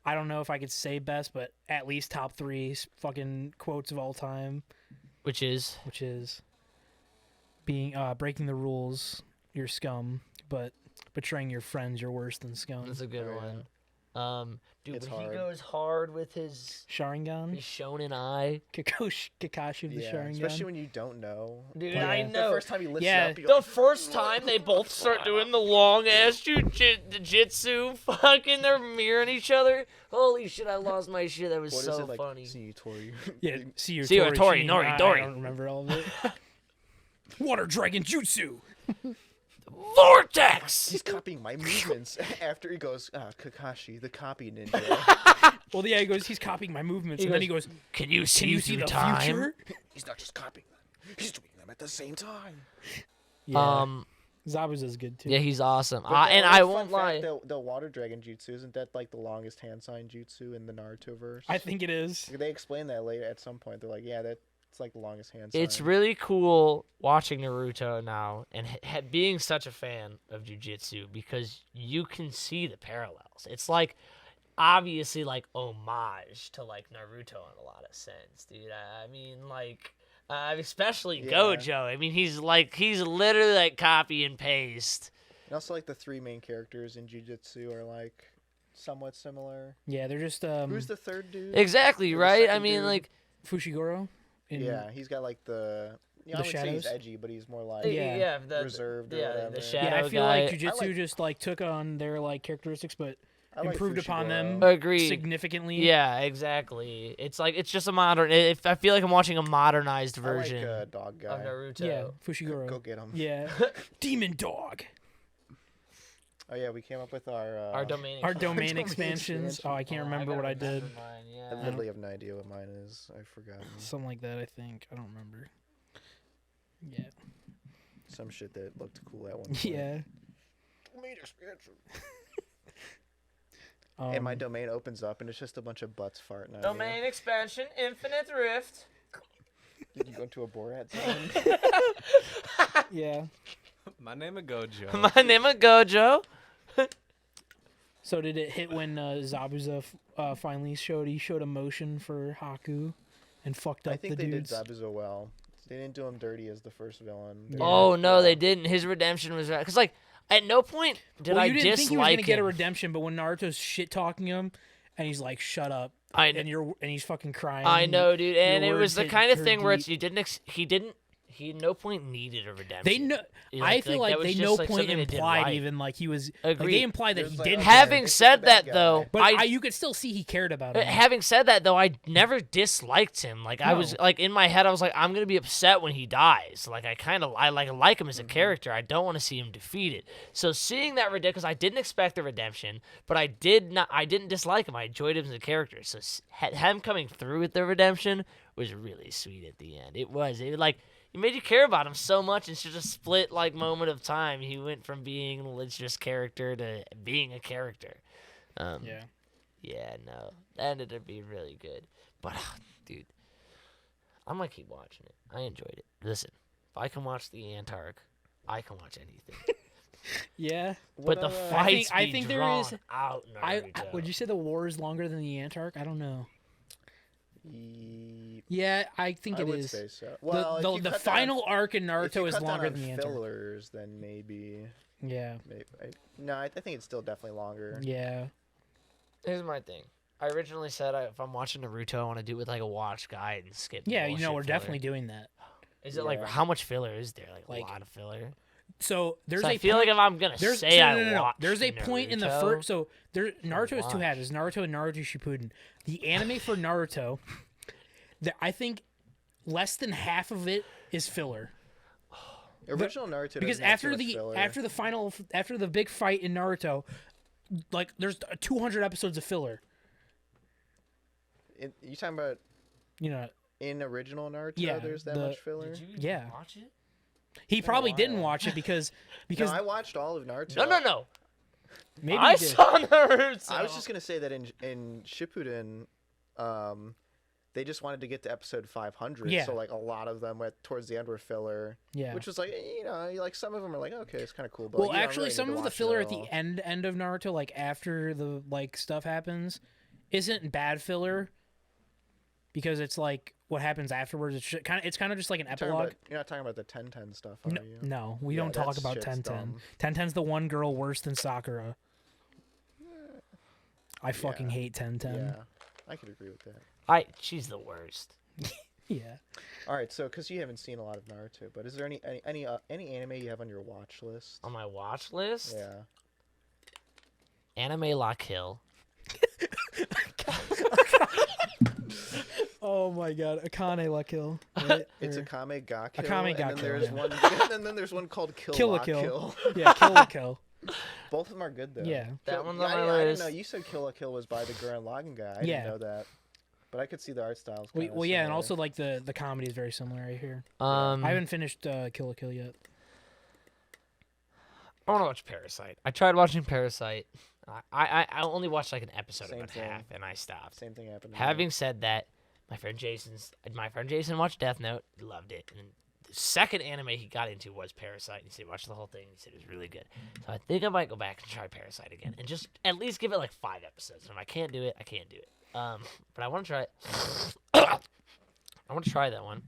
I don't know if I could say best, but at least top 3 fucking quotes of all time, Which is which is being breaking the rules, you're scum, but betraying your friends, you're worse than scum. that's a good Oh, yeah. one. Dude, It's when he hard. goes hard with his Sharingan, shonen eye. Kakashi of the Yeah, Sharingan. especially when you don't know. Dude, Like, I The know. first time he lifts Yeah. it up, you're The like, first time they both start doing the long ass jujitsu, fucking they're mirroring each other. Holy shit, I lost my shit. That was what is so it like? funny. See you, Tori. Yeah, see your See your Tori, Sheen. Nori, I Dori. don't remember all of it. Water Dragon Jutsu. Vortex! He's copying my movements. After he goes, Kakashi, the copy ninja. Well, yeah, he goes, he's copying my movements, He and then he goes, goes, Can you see, can you see through the time? future? He's not just copying them. He's doing them at the same time. Yeah, Zabuza's good too. Yeah, he's awesome. But And the I only won't fun lie. fact, the water dragon jutsu, isn't that like the longest hand sign jutsu in the Naruto verse? I think it is. They explain that later at some point. They're like, yeah, that's like the longest hand sign. It's really cool watching Naruto now and being such a fan of jujitsu because you can see the parallels. It's like obviously like homage to like Naruto in a lot of sense, dude. I mean, like especially Yeah. Gojo. I mean, he's literally like copy and paste. And also, like the 3 main characters in jujitsu are like somewhat similar. Yeah, they're just Who's the third dude? Exactly, Or the right? I second mean, dude? like Fushiguro. in- Yeah, he's got like the. The I wouldn't say he's shadows? edgy, but he's more like Yeah. reserved or yeah, whatever. the Yeah, shadow Yeah, I feel guy. like jujitsu like- just like took on their like characteristics, but I like improved upon them. Fushiguro. Agreed. significantly. Yeah, exactly. It's like it's just a modern. If I feel like I'm watching a modernized version I like dog guy. of Naruto. Yeah, Fushiguro. Go get him. Yeah, Demon Dog. Oh yeah, we came up with Our domain. Our expansion. domain domain expansions. expansion. Oh, I can't Oh, remember gotta what I did. remember mine, yeah. I literally have no idea what mine is. I've forgotten. Something like that, I think. I don't remember. Yeah. Some shit that looked cool at one point. Yeah. Domain expansion. Um, And my domain opens up and it's just a bunch of butts farting out. Domain expansion, Infinite Rift. Did you go into a Borat zone? Yeah. My name is Gojo. My name is Gojo. So did it hit when Zabuza finally showed? He showed emotion for Haku, and fucked up I think the they dudes. did Zabuza well. They didn't do him dirty as the first villain. They Yeah. Oh did no, well. they didn't. His redemption was right. Cause like at no point did well, I you didn't think he was dislike gonna get a him. redemption, but when Naruto's shit talking him, and he's like, "Shut up," I and he's fucking crying. I know, dude, and it your was the words kind of hit thing where it's deep. he at no point needed a redemption. They know. I feel like that was they just, no like, point something they did implied right. even like he was. Like, Agreed. they implied that It he was like, didn't. okay, Having it's the said bad that guy. though, But you could still see he cared about him. having said that though, I never disliked him. Like I was No. like in my head, I was like, I'm gonna be upset when he dies. Like I like him as a character. I don't want to see him defeated. So seeing that redemption, because I didn't expect the redemption, but I didn't dislike him. I enjoyed him as a character. So him coming through with the redemption was really sweet at the end. It made you care about him so much. It's just a split like moment of time. He went from being a religious character to being a character. Yeah. Yeah, no, that ended up being really good. But, dude, I'm gonna keep watching it. I enjoyed it. Listen, if I can watch the Antark, I can watch anything. Yeah. But the fights I be think there drawn is- out. Naruto. Would you say the war is longer than the Antark? I don't know. Ye- Yeah, I think I it would is. say so. Well, if you The cut final down, arc in if you Naruto is cut down longer on than the Antark. fillers, then maybe. Yeah. No, I think it's still definitely longer. Yeah. Here's my thing. I originally said if I'm watching Naruto, I want to do it with like a watch guide and skip. the Yeah, you know, bullshit we're filler. definitely doing that. Is it like Yeah. how much filler is there? Like Like, a lot of filler. So there's So a I feel point, like if I'm gonna there's say so, I no. watched There's a point in the Naruto, first. So there, Naruto has two watch. halves: Naruto and Naruto Shippuden. The anime for Naruto, I think less than half of it is filler. Original Naruto Because doesn't have after too much the filler. after the big fight in Naruto, like there's 200 episodes of filler. You talking about You know, in original Naruto? Yeah, There's that the- much filler. Did you even Yeah. watch it? he been a probably didn't while. watch it because No, I watched all of Naruto. No. maybe I he did. saw Naruto. I was just gonna say that in Shippuden, they just wanted to get to episode 500. Yeah. So like a lot of them went towards the end were filler, Yeah. which was like like some of them are like okay, it's kind of cool. But Well, like, you don't actually, really need some to of the watch it filler at all. the end of Naruto, like after the like stuff happens, isn't bad filler because it's like what happens afterwards. It's kind of just like an epilogue. You're not talking about the 10-10 stuff, are No, you? no, we Yeah, don't talk that about shit's 10-10. dumb. 10-10's the one girl worse than Sakura. I fucking Yeah. hate 10-10. Yeah, I could agree with that. She's the worst. Yeah. All right, so because you haven't seen a lot of Naruto, but is there any anime you have on your watch list? On my watch list, Yeah. Anime La Kill. Oh my god, Akane la Kill. Right? It's Or- Akame ga Kill. Akame ga and then Kill, there's yeah. one and then there's one called Kill Kill la la Kill. Kill. Yeah, Kill la Kill. Both of them are good though. Yeah. That Kill- one's yeah, on my I didn't list. know. You said Kill la Kill was by the Gurren Lagann guy. I Yeah. didn't know that. But I could see the art styles. Well, yeah, and also like the comedy is very similar right here. I I haven't finished Kill la Kill yet. I want to watch Parasite. I tried watching Parasite. I only watched like an episode Same of it thing. half, and I stopped. Same thing happened. To Having said that, my friend Jason watched Death Note, loved it, and then the second anime he got into was Parasite. He said he watched the whole thing. He said it was really good. So I think I might go back and try Parasite again, and just at least give it like 5 episodes. And if I can't do it, I can't do it. But I want to try it. I want to try that one.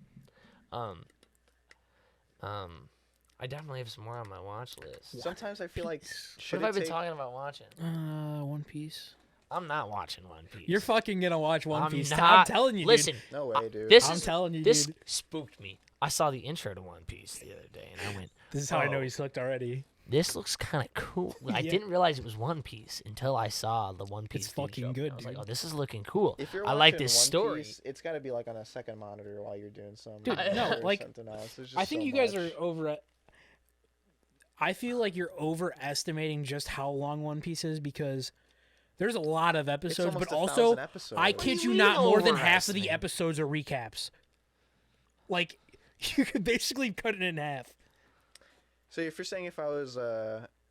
I definitely have some more on my watch list. Sometimes I feel like What should have I it been take- talking about watching? One Piece. I'm not watching One Piece. You're fucking gonna watch One I'm Piece. not- I'm telling you, Listen, dude. No way, dude. this I'm is telling you, this dude. spooked me. I saw the intro to One Piece the other day, and I went, This is how I know Oh. he's hooked already. "This looks kind of cool." I Yeah. didn't realize it was One Piece until I saw the One Piece. It's TV fucking show. good, I was like, dude. "Oh, this is looking cool." If you're I like watching this One story. Piece, it's got to be like on a second monitor while you're doing something. Dude, no, or like, something else. There's just I think so you guys much. are over. I feel like you're overestimating just how long One Piece is because there's a lot of It's episodes, almost but 1,000 also episodes. I do kid you you mean not, more than half of the overestimate? episodes are recaps. Like you could basically cut it in half. So if you're saying if I was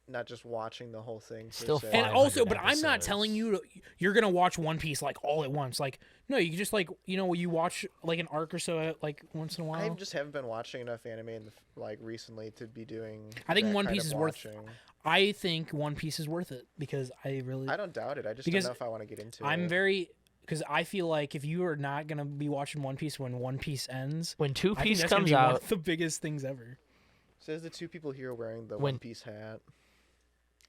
not just watching the whole thing, per Still se, fine. And also, 500 but I'm not telling you you're gonna watch One Piece like all at once. Like no, you can just like you watch like an arc or so like once in a while. I just haven't been watching enough anime like recently to be doing. I think that One kind Piece of is worth- watching. I think One Piece is worth it because I really I don't doubt it. I just Because don't know if I want to get into it. I'm very because I feel like if you are not gonna be watching One Piece when One Piece ends, When Two I think Piece that's gonna comes be one out, of the biggest things ever. Says the two people here wearing the When- One Piece hat.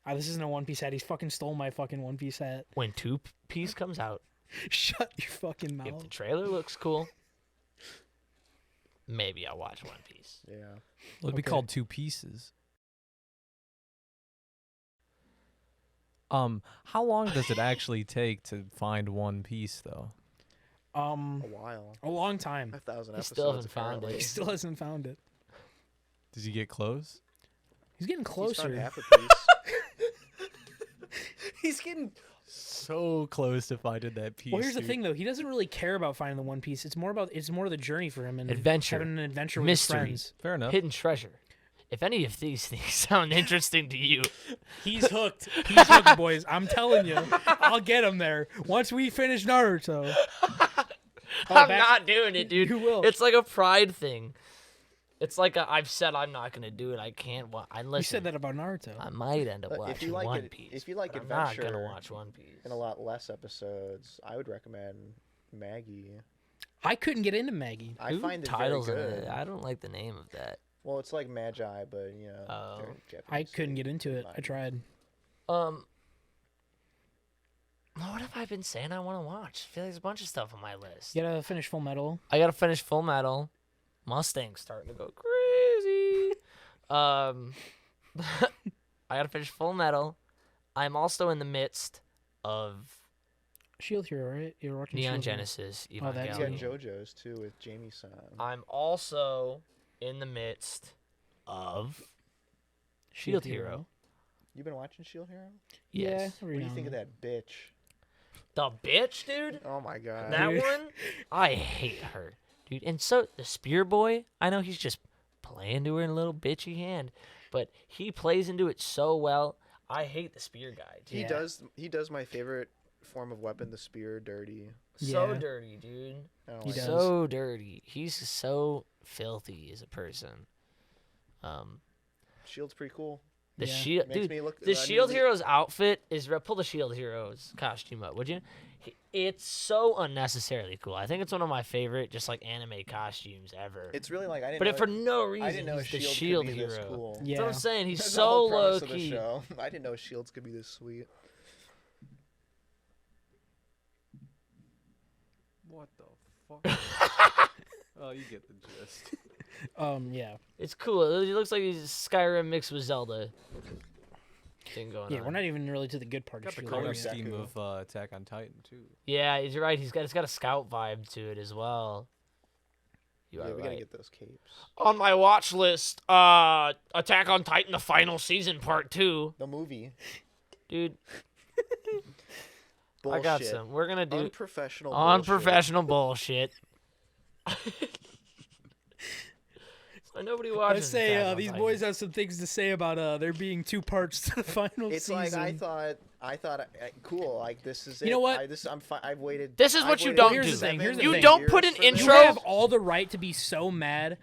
This isn't a One Piece hat. He's fucking stole my fucking One Piece hat. when Two Piece comes out, Shut your fucking if mouth. the trailer looks cool, maybe I'll watch One Piece. Yeah. It'll be Okay. called Two Pieces. How long does it actually take to find One Piece, though? A while. A long time. 5,000 He episodes. still hasn't found apparently. it. He still hasn't found it. Did you get close? He's getting He's found closer. half a piece. He's getting. So close to finding that piece. Well, here's the dude. thing though. He doesn't really care about finding the One Piece. It's more the journey for him and Adventure. having an adventure with Mystery. his friends. Fair enough. Hidden treasure. If any of these things sound interesting to you, He's hooked. He's hooked, boys. I'm telling you. I'll get him there once we finish Naruto. I'm back- not doing it, dude. You will. It's like a pride thing. It's like I've said I'm not gonna do it. I can't. You said that about Naruto. I might end up If watching you like One it- Piece. if you like but I'm not gonna adventure watch One Piece. In a lot less episodes, I would recommend Maggie. I couldn't get into Maggie. I Who find it very titles good. it? I don't like the name of that. Well, it's like Magi, but you know, Oh. they're I Japanese, couldn't so get into it. I Maggie. tried. What have I been saying I want to watch? I feel like there's a bunch of stuff on my list. You gotta finish Full Metal. I gotta finish Full Metal. Mustang's starting to go crazy. I gotta finish Full Metal. I'm also in the midst of Shield Hero, right? You're watching Neon Shield Hero. Genesis Oh, that's You got Evangelion. JoJo's too with Jamie-san. I'm also in the midst of Shield Hero. You been watching Shield Hero? Yeah. Yes. every What do you now think of and that bitch? The bitch, dude. Oh my god. That Dude. one, I hate her, dude. And so the Spear Boy, I know he's just playing to her in a little bitchy hand, but he plays into it so well. I hate the Spear guy. Dude. He does my favorite form of weapon, the spear, dirty. So Yeah. dirty, dude. I don't He like does. it. So dirty. He's so filthy as a person. Shield's pretty cool. The Yeah. shield, Makes dude. me look. The I Shield mean, Hero's outfit is pull the Shield Hero's costume up, would you? It's so unnecessarily cool. I think it's one of my favorite, just like anime costumes ever. It's really like I didn't. But know it, for no I reason, didn't know a he's the shield, Shield could be Hero. this cool. That's Yeah. what I'm saying. He's That's the so whole low premise of the key. show. I didn't know shields could be this sweet. What the fuck? Oh, you get the gist. Yeah. It's cool. It looks like he's Skyrim mixed with Zelda. Thing going Yeah, on. we're not even really to the good part Got of the Shield color Hero Deku. yet. scheme of Attack on Titan too. Yeah, he's right. It's got a scout vibe to it as well. You Yeah, are we gotta right. get those capes. On my watch list, Attack on Titan, the final season, part 2. The movie. Dude, Bullshit. I got some. We're gonna do Unprofessional. bullshit. unprofessional bullshit. So nobody I watches. say Attack on these Titan. boys have some things to say about there being 2 parts to the final It's season. like I thought, cool. Like this is. You know what? I've waited. This is I've what you waited don't Here's do. the thing, here's the You thing. don't put an years for this. You intro. have all the right to be so mad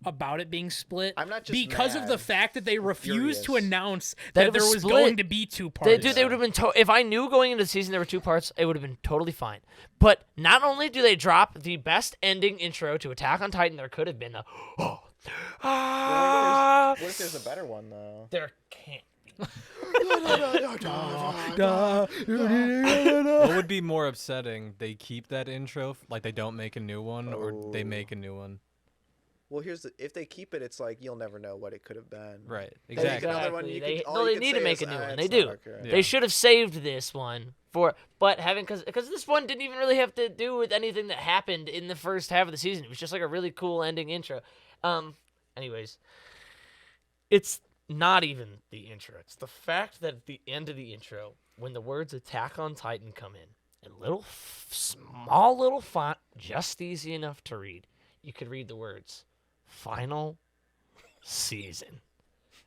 about it being split I'm not just because of the mad. fact that they refused to furious. announce That that, it there was was split. going to be 2 parts. They would have been. If I knew going into the season there were 2 parts, it would have been totally fine. But not only do they drop the best ending intro to Attack on Titan, there could have been What if there's a better one though? there can't. What would be more upsetting? They keep that intro, like they don't make a new one, or they Oh. make a new one? Well, if they keep it, it's like you'll never know what it could have been. Right. They make Exactly. another one, you They- could- all no, you they could need to say make is, a new one. it's They not do. accurate." Yeah. They should have saved this one for, but having because this one didn't even really have to do with anything that happened in the first half of the season. It was just like a really cool ending intro. Anyways, it's not even the intro. It's the fact that at the end of the intro, when the words "Attack on Titan" come in small little font, just easy enough to read, you could read the words "Final Season"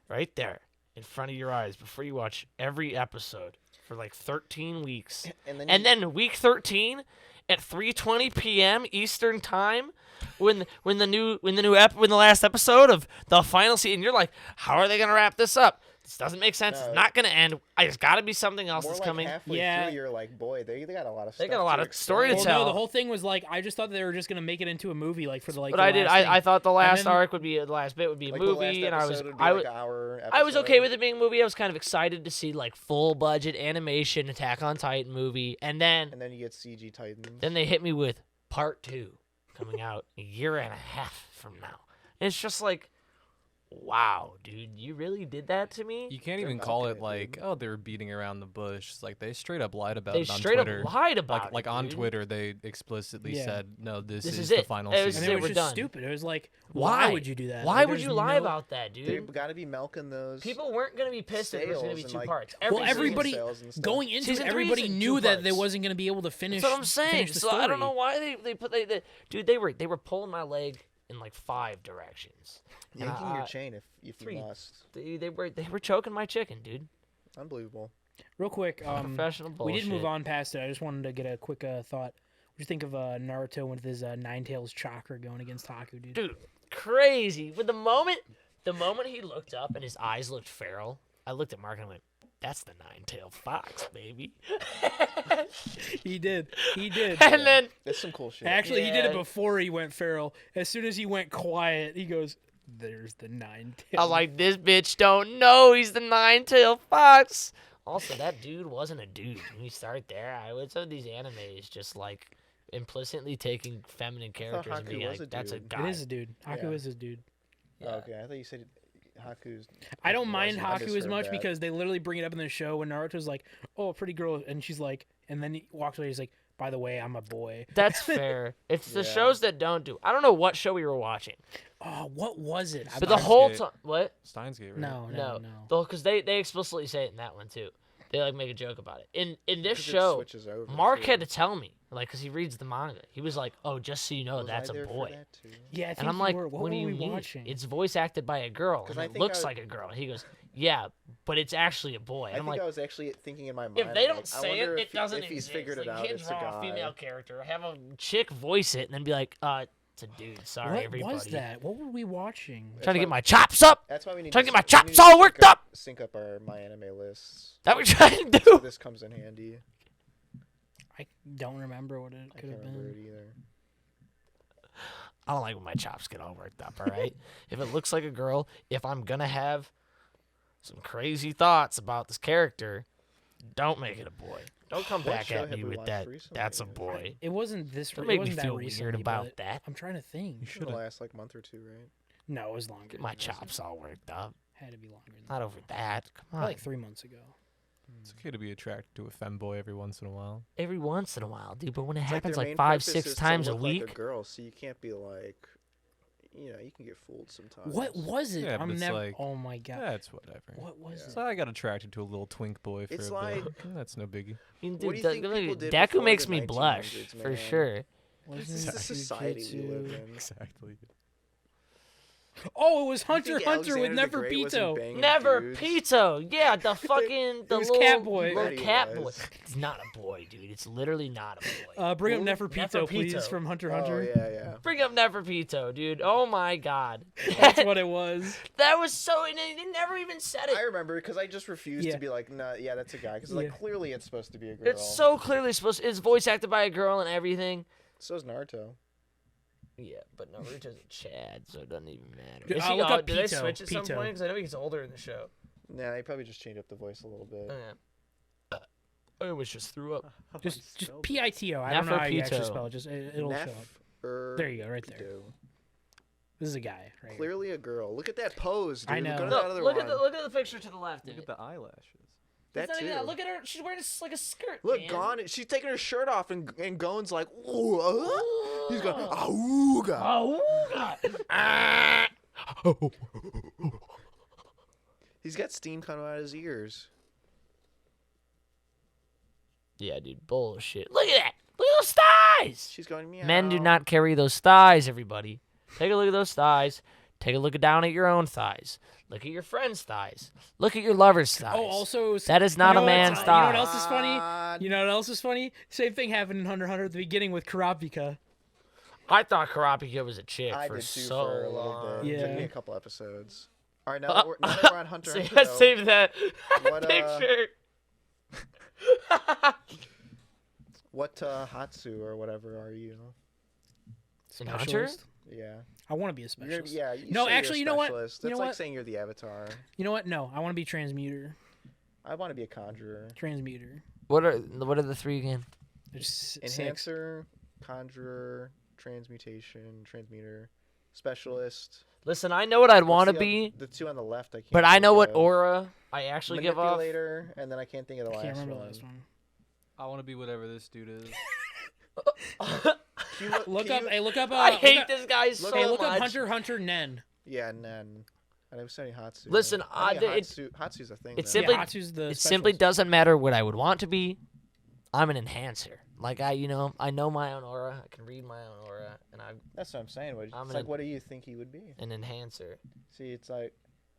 right there in front of your eyes before you watch every episode for like 13 weeks. And Then week 13 at 3:20 p.m. Eastern time, when the last episode of the final season, you're like, how are they gonna wrap this up? This doesn't make sense. No. It's not gonna end. There's got to be something else more that's like coming. halfway Yeah. through, you're like, boy, they got a lot of. They stuff got a lot to of story to explain. Well, no, tell. the whole thing was like I just thought they were just gonna make it into a movie, like for the like. But the I did. last thing. I thought the last then- arc would be the last bit would be a Like, the last movie, and I was episode would be I like was an hour I was okay episode. with it being a movie. I was kind of excited to see like full budget animation Attack on Titan movie, and then And then you get CG Titans. Then they hit me with part 2 coming out a year and a half from now. And it's just like, wow, dude, you really did that to me? You can't They're even call milking it it, like, dude. oh, they were beating around the bush. It's like they straight up lied about They it on straight Twitter. up lied about like it. on dude. Twitter, they explicitly Yeah. said, no, this This is is the it. final It was And season. it was we're just done. stupid. It was like, Why? why would you do that? Why Like, would there's you lie no- about that, They've dude? got to be milking those. People weren't going to be pissed if it was going to be sales 2 and, like- parts. Well, Every season- everybody sales and stuff. going into Season it, 3 everybody isn't knew 2 that they parts. wasn't gonna be able to finish. That's what I'm saying. finish the So I don't story. know why they put dude, they were pulling my leg in like 5 directions. And yanking your chain if you 3. must. They were choking my chicken, dude. Unbelievable. Real quick, Professional we bullshit. did move on past it. I just wanted to get a quick thought. What do you think of Naruto with his Nine Tails chakra going against Haku, dude? Dude, crazy. With the moment he looked up and his eyes looked feral, I looked at Mark and I went, "That's the nine-tailed fox, baby." He did. He did. And then That's some cool shit. Actually, he did it Yeah. before he went feral. As soon as he went quiet, he goes, "There's the Nine Tails." I was like, "This bitch don't know he's the nine-tailed fox." Also, that dude wasn't a dude. When you start there, I would say these animes just like implicitly taking feminine characters and Haku being was like, a "That's a dude. guy." It is a dude. Haku Yeah. is a dude. Oh, okay, I thought you said Haku's. I don't mind I Haku as misheard much that. because they literally bring it up in the show when Naruto's like, "Oh, a pretty girl," and she's like, and then he walks away. He's like, "By the way, I'm a boy." That's fair. It's the Yeah. shows that don't do. I don't know what show we were watching, Oh, what was it? but the whole Gate. time, what? Steins Gate, right? No. Because they explicitly say it in that one too. They like make a joke about it. In this 'Cause it show, switches over, Mark too. had to tell me, like, because he reads the manga. He was like, "Oh, just so you know, Was I that's a there for boy." that too? Yeah, I think And I'm you like, were. What "What do were you we mean? watching? It's voice acted by a girl, 'Cause and I it think looks I- like a girl." And he goes, "Yeah, but it's actually a boy." And I I'm think like, I was actually thinking in my mind. if they I'm don't like, I say wonder it, if it doesn't if he's exist. figured it Like, out. you can't It's a draw guy. a female character, have a chick voice it, and then be like, It's a dude. Sorry, What everybody. was that? What were we watching? Trying to get my chops up. That's why we need Trying to get my we chops need to all sync worked up. Sync up our My Anime lists. That we trying to So do. this comes in handy. I don't remember what it I could can't have remember been. it either. I don't like when my chops get all worked up. All right. If it looks like a girl, if I'm gonna have some crazy thoughts about this character, don't make it a boy. Don't come What back show at have me we with watched that. recently? That's a boy. It wasn't this. Don't It make me wasn't that feel recently, weird about but that. I'm trying to think. You Should should have. last like month or two, right? No, it was longer. Get my than that. chops all worked up. Had to be longer. Than Not that. over that. Come Probably on. like 3 months ago. It's okay to be attracted to a femboy every once in a while. Every once in a while, dude. But when it It's happens their like main 5, purpose 6 is to times a look week, like a girl, so you can't be like, you know, you can get fooled sometimes. What was it? Yeah, but I'm it's never. like- Oh my god. That's whatever. What was Yeah. it? So I got attracted to a little twink boy for It's a like- bit. That's no biggie. I mean, What do dude, you think people did Deku before makes the me blush 1900s, for man? sure. This Wasn't is the it society we live jujitsu? in. Exactly. Oh, it was You Hunter think Hunter with Alexander the Great wasn't Neferpito. banging Never dudes? Pito. Yeah, the fucking the was little, Catboy. little Bet he cat boy. was. It's not a boy, dude. It's literally not a boy. Bring Who? up Neferpito, please, Neferpito. from Hunter Oh Hunter. yeah, yeah. Bring up Neferpito, dude. Oh my god. That's what it was. That was so. And they never even said it. I remember because I just refused Yeah. to be like, nah, yeah, that's a guy. Because Yeah. like clearly it's supposed to be a girl. It's so clearly supposed. It's voice acted by a girl and everything. So is Naruto. Yeah, but Naruto's a Chad, so it doesn't even matter. Dude, Is he, look up did they Pito, switch at some Pito. point? Because I know he gets older in the show. Nah, they probably just changed up the voice a little bit. Oh, yeah. I almost just threw up. Just P-I-T-O. I don't know how you actually Neferpito. spell it. Just it'll show up. There you go, right there. Neferpito. This is a guy, right? here. Clearly a girl. Look at that pose, dude. I know. Go to Look, that other look one. at the picture to the left. Look dude. at the eyelashes. That It's not too. even that. Look at her. She's wearing like a skirt. Look, man. Gon. She's taking her shirt off, and Gon's like, ooh, he's going, auga. Oh, God. He's got steam coming out of his ears. Yeah, dude, bullshit. Look at that. Look at those thighs. She's going, meow. Men do not carry those thighs, everybody. Take a look at those thighs. Take a look down at your own thighs. Look at your friend's thighs. Look at your lover's thighs. Oh, also, it was- that is not you know a man's what, thigh. You know what else is funny? God. You know what else is funny? Same thing happened in Hunter x Hunter at the beginning with Karapika. I thought Karapika was a chick I for did too so for a little long. bit. It took me Yeah. a couple episodes. All right, now that we're on Hunter x See, Hunter, though, save that What, picture. what Hatsu or whatever are you? In Hunter? Specialist? Yeah. I want to be a You're specialist. gonna, yeah. You No, say you're a actually, you know what? specialist. You That's know like what? saying you're the Avatar. You know what? No, I want to be transmuter. I want to be a conjurer. Transmuter. What are the three again? There's six. Enhancer, conjurer, transmutation, transmuter, specialist. Listen, I know what I'd What's want to the be, oth- The two on the left, I can't. but I know think what of. aura I actually give off. Manipulator, and then I can't think of the I last can't remember one. the last one. I want to be whatever this dude is. Can you Look can up. you- Hey, look up. I look hate up- this guy so Hey, look much. up Hunter x Hunter Nen. Yeah, Nen. I was saying Hatsu. Listen, I think it- Hatsu's a thing. it though. simply- Yeah, Hatsu's the It simply specialist. doesn't matter what I would want to be. I'm an enhancer. Like I know my own aura. I can read my own aura, and I'm That's what I'm saying. I'm It's an- like, what do you think he would be? an enhancer. See, it's like,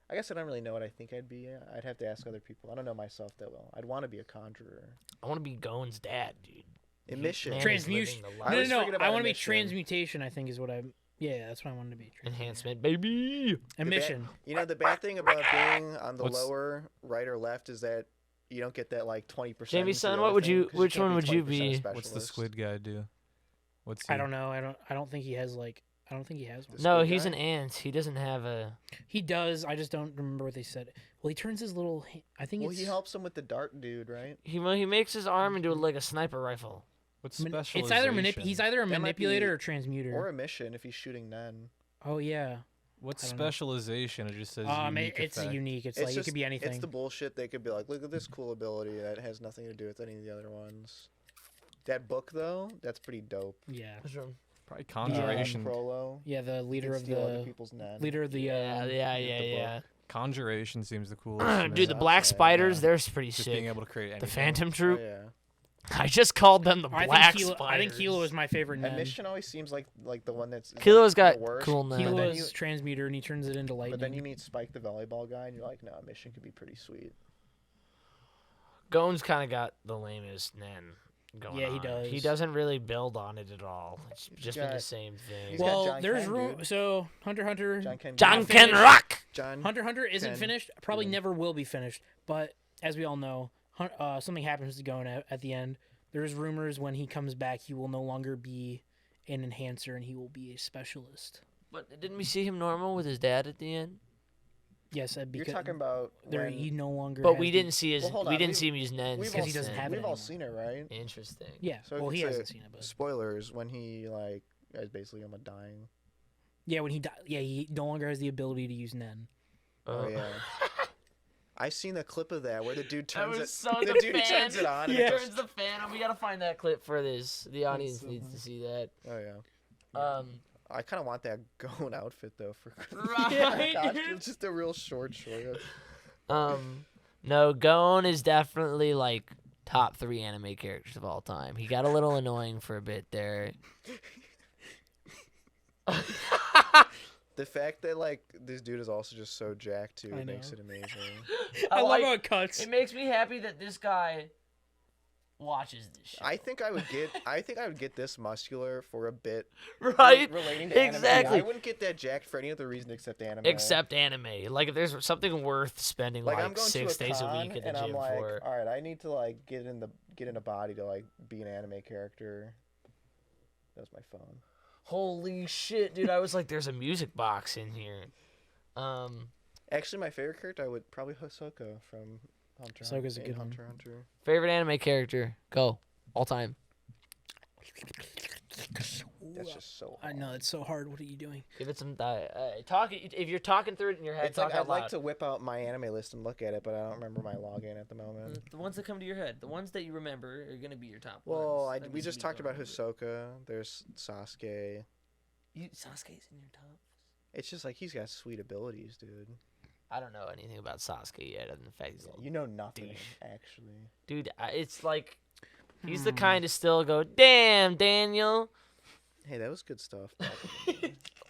I guess I don't really know what I think I'd be. I'd have to ask other people. I don't know myself that well. I'd want to be a conjurer. I want to be Gon's dad, dude. Emission. Man is Transmutation. living the I No, was no, thinking no. about I want to be emission. transmutation. I think is what I. Yeah, that's what I wanted to be. Enhancement, baby. Emission. You know, the bad thing about being on the What's- lower right or left is that you don't get that like 20%. Jamie, into the son, other what would thing, you- 'cause which can't one would you 20% be? What's the specialist. squid guy do? What's I he- don't know. I don't think he has like. I don't think he has one. The No, squid he's guy? an ant. He doesn't have a. He does. I just don't remember what they said. Well, he turns his little. I think Well, it's. he helps him with the dart dude, right? He makes his arm into like a sniper rifle. What's It's specialization? either he's either a That might manipulator be- or transmuter. Or emission if he's shooting Nen. Oh yeah. What's I don't know. specialization? It just says unique It's effect. unique. It's, It's like just, it could be anything. It's the bullshit. They could be like, look at this cool ability that has nothing to do with any of the other ones. That book though, that's pretty dope. Yeah. Probably conjuration. Prolo. Yeah. The leader Can of steal other the people's Nen. leader of the. Yeah, the book. Conjuration seems the coolest. to me. Dude, the I'd black say, spiders, yeah. they're pretty just sick. being able to create anything. The Phantom Oh, Troop. yeah. I just called them the I black think Kilo, spiders. I think Kilo is my favorite. Nen. Emission always seems like the one that's Kilo's like, got the worst. cool But Nen. then Kilo's transmuter, and he turns it into lightning. But then you meet Spike the volleyball guy, and you're like, no, Emission could be pretty sweet. Gon's kind of got the lamest Nen. going Yeah, he on. does. He doesn't really build on it at all. It's just been the got- same thing. he's got Well, John there's Ken, room. dude. So Hunter John finished. Ken Rock. Hunter isn't Ken finished. Probably Dugan. never will be finished. But as we all know, something happens to Gon at the end. There's rumors when he comes back, he will no longer be an enhancer and he will be a specialist. But didn't we see him normal with his dad at the end? Yes, You're because talking about there when he no longer. But has we the- didn't see his. Well, hold we on, didn't we've- see him use Nens. we've because all he doesn't seen- have it We've all anymore. seen it, right? Interesting. Yeah. So Well, if he it's hasn't seen it, but spoilers when he like is basically almost dying. yeah, when he died, yeah, he no longer has the ability to use Nen. Oh yeah. I seen a clip of that where the dude That turns was it. so the the dude fan. turns it on. He And it turns goes, the fan on. We gotta find that clip for this. The audience so needs to funny. see that. oh yeah. I kind of want that Gon outfit though for Right. costume. Just a real short. No, Gon is definitely like top 3 anime characters of all time. He got a little annoying for a bit there. The fact that like this dude is also just so jacked too I makes know. it amazing. I love like- how it cuts. It makes me happy that this guy watches this show. I think I would get this muscular for a bit. Right? Relating to anime. Exactly. I wouldn't get that jacked for any other reason except anime. Except anime. Like if there's something worth spending like like, I'm going 6 to a days a con week at the and I'm gym like, for. all right, I need to like get in a body to like be an anime character. That's my phone. Holy shit, dude! I was like, "There's a music box in here." Actually, my favorite character I would probably Hisoka from Hunter. Hisoka's a good one. Hunter x Hunter. Favorite anime character? Go all time. That's just so. I know it's so hard. What are you doing? Give it some. Talk. If you're talking through it in your head, It's talk like out I'd loud. like to whip out my anime list and look at it, but I don't remember my login at the moment. The ones that come to your head, the ones that you remember, are gonna be your top Well, ones. we just talked about Hisoka. There's Sasuke. Sasuke's in your top. It's just like he's got sweet abilities, dude. I don't know anything about Sasuke yet, other than the fact he's a little You know nothing, douche. actually. dude. It's like he's the kind to still go, "Damn, Daniel." Hey, that was good stuff.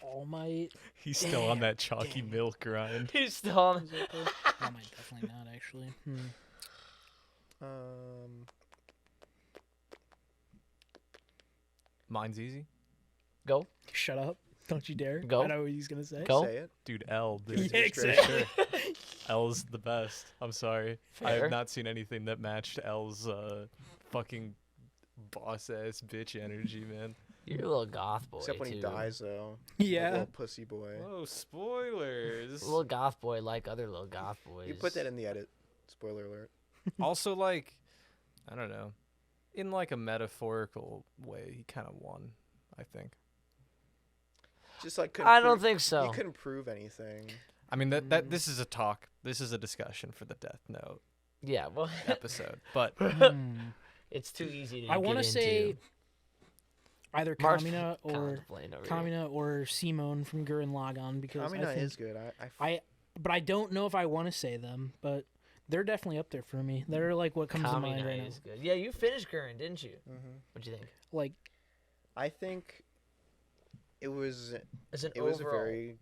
All Might. He's still on that chalky milk grind. He's still on. All Might definitely not actually. Mine's easy. Go. Shut up! Don't you dare. Go. I know what he's gonna say. Go. Say it. Dude, L. Dude. Yeah, For exactly. sure. L's the best. I'm sorry. I Fair. have not seen anything that matched L's fucking boss ass bitch energy, man. You're a little goth boy Except when too. he dies, though. Like Yeah. little pussy boy. Whoa, spoilers. A little goth boy like other little goth boys. You put that in the edit. Spoiler alert. Also, like, I don't know. In like a metaphorical way, he kind of won, I think. Just like couldn't I don't prove- think so. He couldn't prove anything. I mean, that this is a talk. This is a discussion for the Death Note Yeah, well, episode. But it's too easy to. I want to get say into. either Mark's Kamina or contemplating over here. Kamina or Simone from Gurren Lagann because I Kamina think, is good. I but I don't know if I want to say them, but they're definitely up there for me. They're like what comes to mind Kamina right now. is good. Yeah, you finished Gurren, didn't you? Mhm. What'd you think? Like I think it was As an it was a overall, very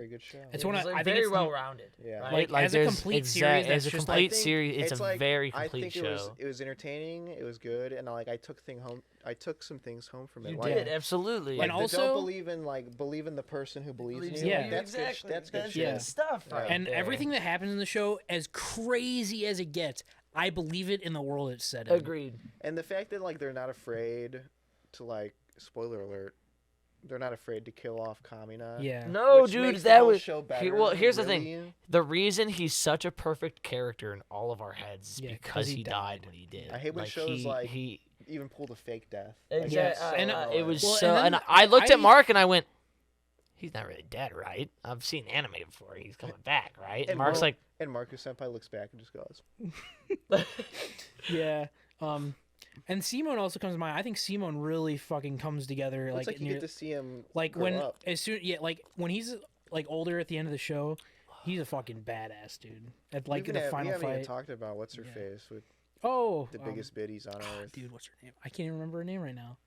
good show. It's it one was, of- like, I think very it's the- well rounded. Yeah. right? Like, as a there's complete series as that's a just, complete I think series, it's a like, very I complete think show. it was entertaining. It was good, and like I took some things home from it. You like, did absolutely. Like And the also- don't believe in the person who believes in you. Yeah. Like, that's exactly. good. That's good That's shit. Yeah. good stuff. Yeah. Right and there. everything that happens in the show, as crazy as it gets, I believe it in the world it's set in. Agreed. And the fact that like they're not afraid to like spoiler alert, they're not afraid to kill off Kamina. Yeah. No, which dude, makes the that whole was. show Here- better, well, here's the thing. really. The reason he's such a perfect character in all of our heads is Yeah, 'cause because he he died died. when he did. I hate when shows, he, like, he. Even pulled a fake death. Exactly. Yes. And And, it was well, so. and And, then I looked at I- Mark and I went, "He's not really dead, right? I've seen anime before. He's coming back, right?" And Mark's like, And Marcus Senpai looks back and just goes, Yeah. And Simone also comes to mind. I think Simone really fucking comes together. "Looks like you near- get to see him like grow when up." as soon like when he's like older at the end of the show, he's a fucking badass dude. At like we the haven't final even fight. talked about what's her Yeah. face with Oh, the biggest biddies on earth, dude, what's her name? I can't even remember her name right now.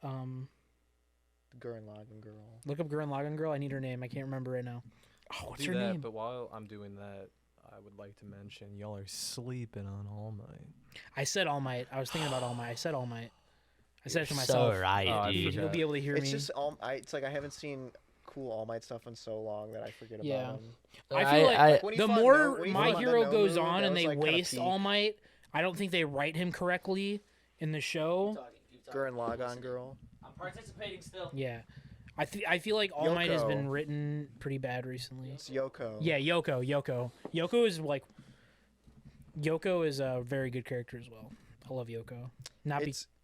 the Gurren Lagann girl. Look up Gurren Lagann girl. I need her name. I can't remember right now. Oh, what's do her that, name? but while I'm doing that, I would like to mention y'all are sleeping on All Might. I said All Might. I was thinking about All Might. I said All Might. I said it to So myself. right, Oh, I dude. You'll be able to hear It's me. just it's like I haven't seen cool All Might stuff in so long that I forget Yeah. about him. I feel like When he the fought more when he My fought Hero Nomu, goes that on and was, they like, kinda waste peak. All Might, I don't think they write him correctly in the show. Gurren Lagann girl. I'm participating still. Yeah. I feel like All Might has Yoko. been written pretty bad recently. It's Yoko. Yeah, Yoko. Yoko is a very good character as well. I love Yoko.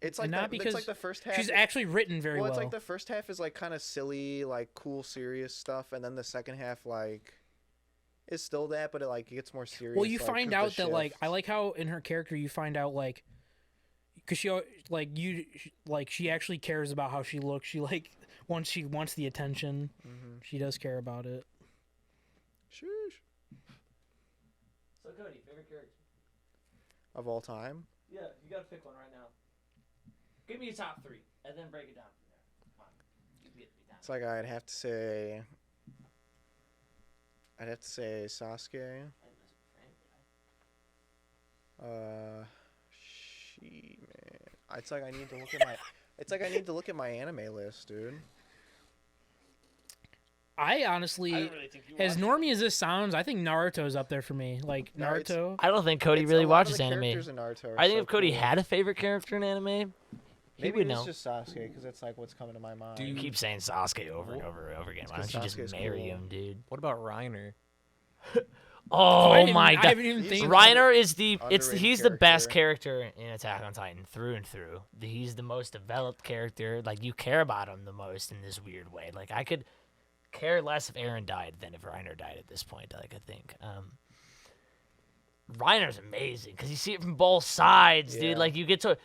It's like not it's because like the first half. she's actually written very well. It's like the first half is like kind of silly, like cool, serious stuff, and then the second half like is still that, but it gets more serious. Well, you like, find 'cause out the that like shift. I like how in her character you find out like because she actually cares about how she looks. She once she wants the attention, Mhm. she does care about it. Shush. So Cody, favorite character? Of all time. Yeah, you gotta pick one right now. Give me your top 3, and then break it down from there. Come on, you can get me down. It's like I'd have to say Sasuke. Man. It's like I need to look at my. It's like I need to look at my anime list, dude. I honestly, really think you as normie as this sounds, I think Naruto's up there for me. Like No, it's- Naruto. I don't think Cody It's really a lot of watches the anime. characters in Naruto are I think so if Cody cool. had a favorite character in anime, he Maybe would it is know. just Sasuke because it's like what's coming to my mind. Do You you- keep saying Sasuke over and over and over again. Why don't you just Sasuke's marry cool. him, dude? What about Reiner? Oh my I god. haven't even He's think. an Reiner is underrated he's the best character in Attack on Titan through and through. He's the most developed character. Like you care about him the most in this weird way. Like I could care less if Eren died than if Reiner died at this point. Like I think Reiner's amazing because you see it from both sides, dude. Yeah. Like you get to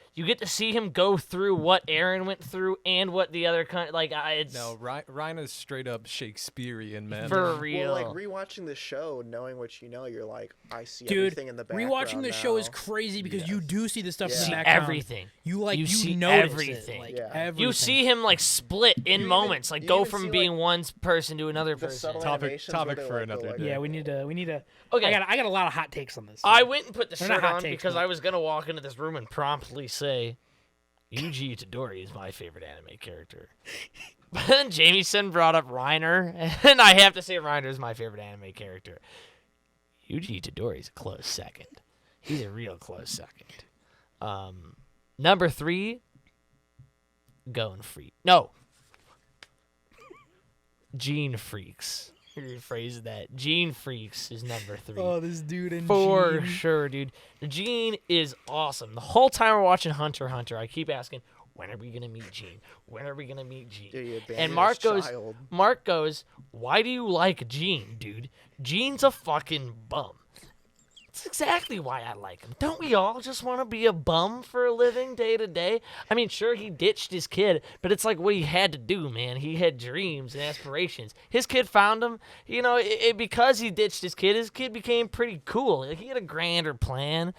see him go through what Eren went through and what the other it's No, Reiner's straight up Shakespearean, man. for real. Well, like rewatching the show, knowing what you know, you're like, I see Dude, everything in the background. rewatching the show is now. crazy because you Yes. do see the stuff Yeah. in the see background. everything. You see notice everything. It, like, Yeah. everything. You see him like split in You even- moments, like you go even from see, being like, one person to another The person. subtle Topic- animations topic where they, for like, go another like day. Yeah, we need to. Okay. I got a lot of hot takes on this. I went and put the They're not shirt hot on takes, because but- I was gonna walk into this room and promptly say, Yuji Itadori is my favorite anime character. But then Jamieson brought up Reiner, and I have to say Reiner is my favorite anime character. Yuji Itadori is a close second. He's a real close second. Number 3, Gon Freak. No. Gene Freaks. Rephrase that. Gene Freaks is number 3. Oh, this dude and For Gene. sure, dude. Gene is awesome. The whole time we're watching Hunter x Hunter, I keep asking, when are we gonna meet Gene? When are we gonna meet Gene? Yeah, you abandoned And his Mark child. goes, why do you like Gene, dude? Gene's a fucking bum. That's exactly why I like him. Don't we all just want to be a bum for a living day to day? I mean, sure, he ditched his kid, but it's like what he had to do, man. He had dreams and aspirations. His kid found him. You know, because he ditched his kid became pretty cool. Like, he had a grander plan.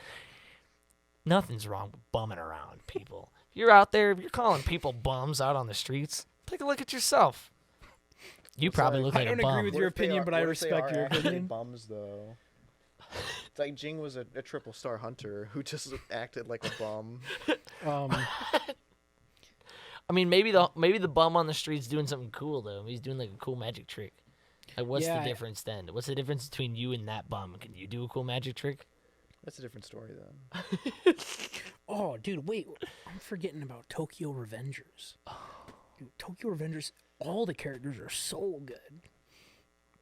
Nothing's wrong with bumming around, people. You're out there, if you're calling people bums out on the streets, take a look at yourself. You probably like- look I like don't a agree bum. with What your if they opinion, are- but I what if they respect are your actually opinion. Bums though. It's like Jing was a triple star hunter who just acted like a bum. I mean, maybe the bum on the street's doing something cool though. He's doing like a cool magic trick. Like, what's Yeah, the difference then? What's the difference between you and that bum? Can you do a cool magic trick? That's a different story then. Oh, dude, wait. I'm forgetting about Tokyo Revengers. Dude, Tokyo Revengers, all the characters are so good.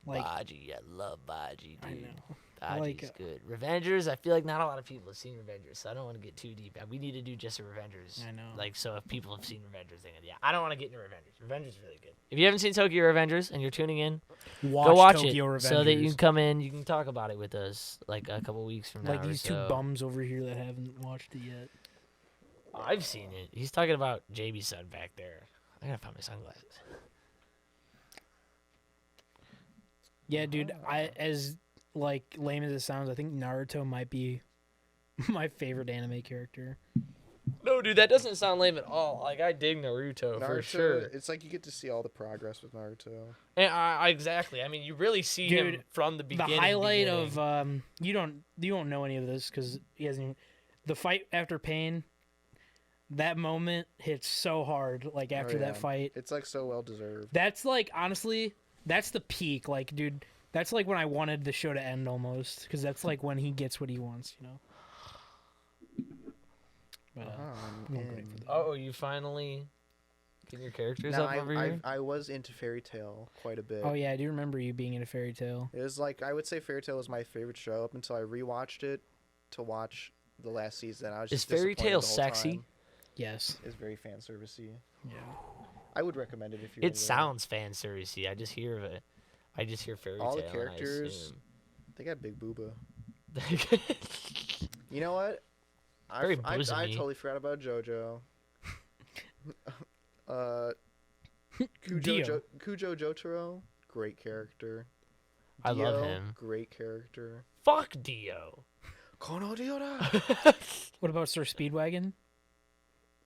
Like, Baji, I love Baji, dude. I know. Baji's like, good. Revengers, I feel like not a lot of people have seen Revengers, so I don't want to get too deep. We need to do just a Revengers. I know. Like, so if people have seen Revengers, then yeah, I don't want to get into Revengers. Revengers is really good. If you haven't seen Tokyo Revengers and you're tuning in, go watch Tokyo it Revengers. so that you can come in, you can talk about it with us like a couple weeks from now. Like or these two so. bums over here that haven't watched it yet. I've seen it. He's talking about JB's son back there. I gotta find my sunglasses. Yeah, dude. As like lame as it sounds, I think Naruto might be my favorite anime character. No, dude, that doesn't sound lame at all. Like, I dig Naruto, for Naruto, sure. it's like you get to see all the progress with Naruto. And exactly. I mean, you really see him Dude, from the The beginning. highlight of you don't know any of this because he hasn't. Even, the fight after Pain, that moment hits so hard. Like after that fight, it's like so well deserved. that's like honestly, that's the peak. Like, dude, that's like when I wanted the show to end almost, because that's like when he gets what he wants, you know. But, I'm going for that. Oh, you finally getting your characters Now, up over here? I was into Fairy Tale quite a bit. Oh yeah, I do remember you being in a Fairy Tale. It was like, I would say Fairy Tale was my favorite show up until I rewatched it to watch the last season. I was Is just Fairy disappointed Tale the whole sexy? time. Yes. It's very fan servicey. Yeah. I would recommend it if you. It sounds fan servicey. I just hear it. I just hear Fairy All the Tale. characters, they got big booba. And I assume. You know what? Very I bosomy. totally forgot about JoJo. Dio. Kujo Jotaro, great character. I love Dio, him. Great character. Fuck Dio. Kono Diora. What about Sir Speedwagon?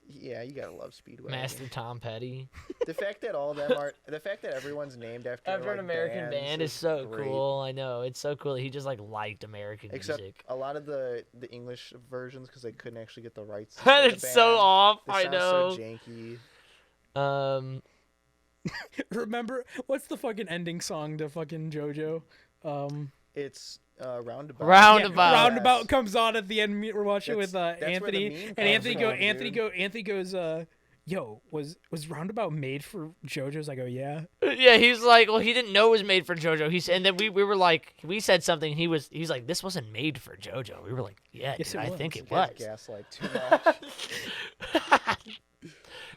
Yeah, you gotta love Speedway. Master Tom Petty. The fact that all of them are, the fact that everyone's named after After like, an American bands band is so great. cool. I know. It's so cool. He just like liked American Except music. a lot of the English versions because they couldn't actually get the rights. to the It's so band. off. They I sound know. So janky. Remember what's the fucking ending song to fucking JoJo? It's Roundabout. Roundabout. Yes. Roundabout comes on at the end. We're watching That's- with that's where the Anthony, meme and comes Anthony goes, "Yo, was Roundabout made for JoJo's?" I go, "Yeah." Yeah, he's like, well, he didn't know it was made for JoJo. He said, and then we were like, we said something. He's like, this wasn't made for JoJo. We were like, yeah, Yes, dude, it I was. think it You guys was. gaslight too much.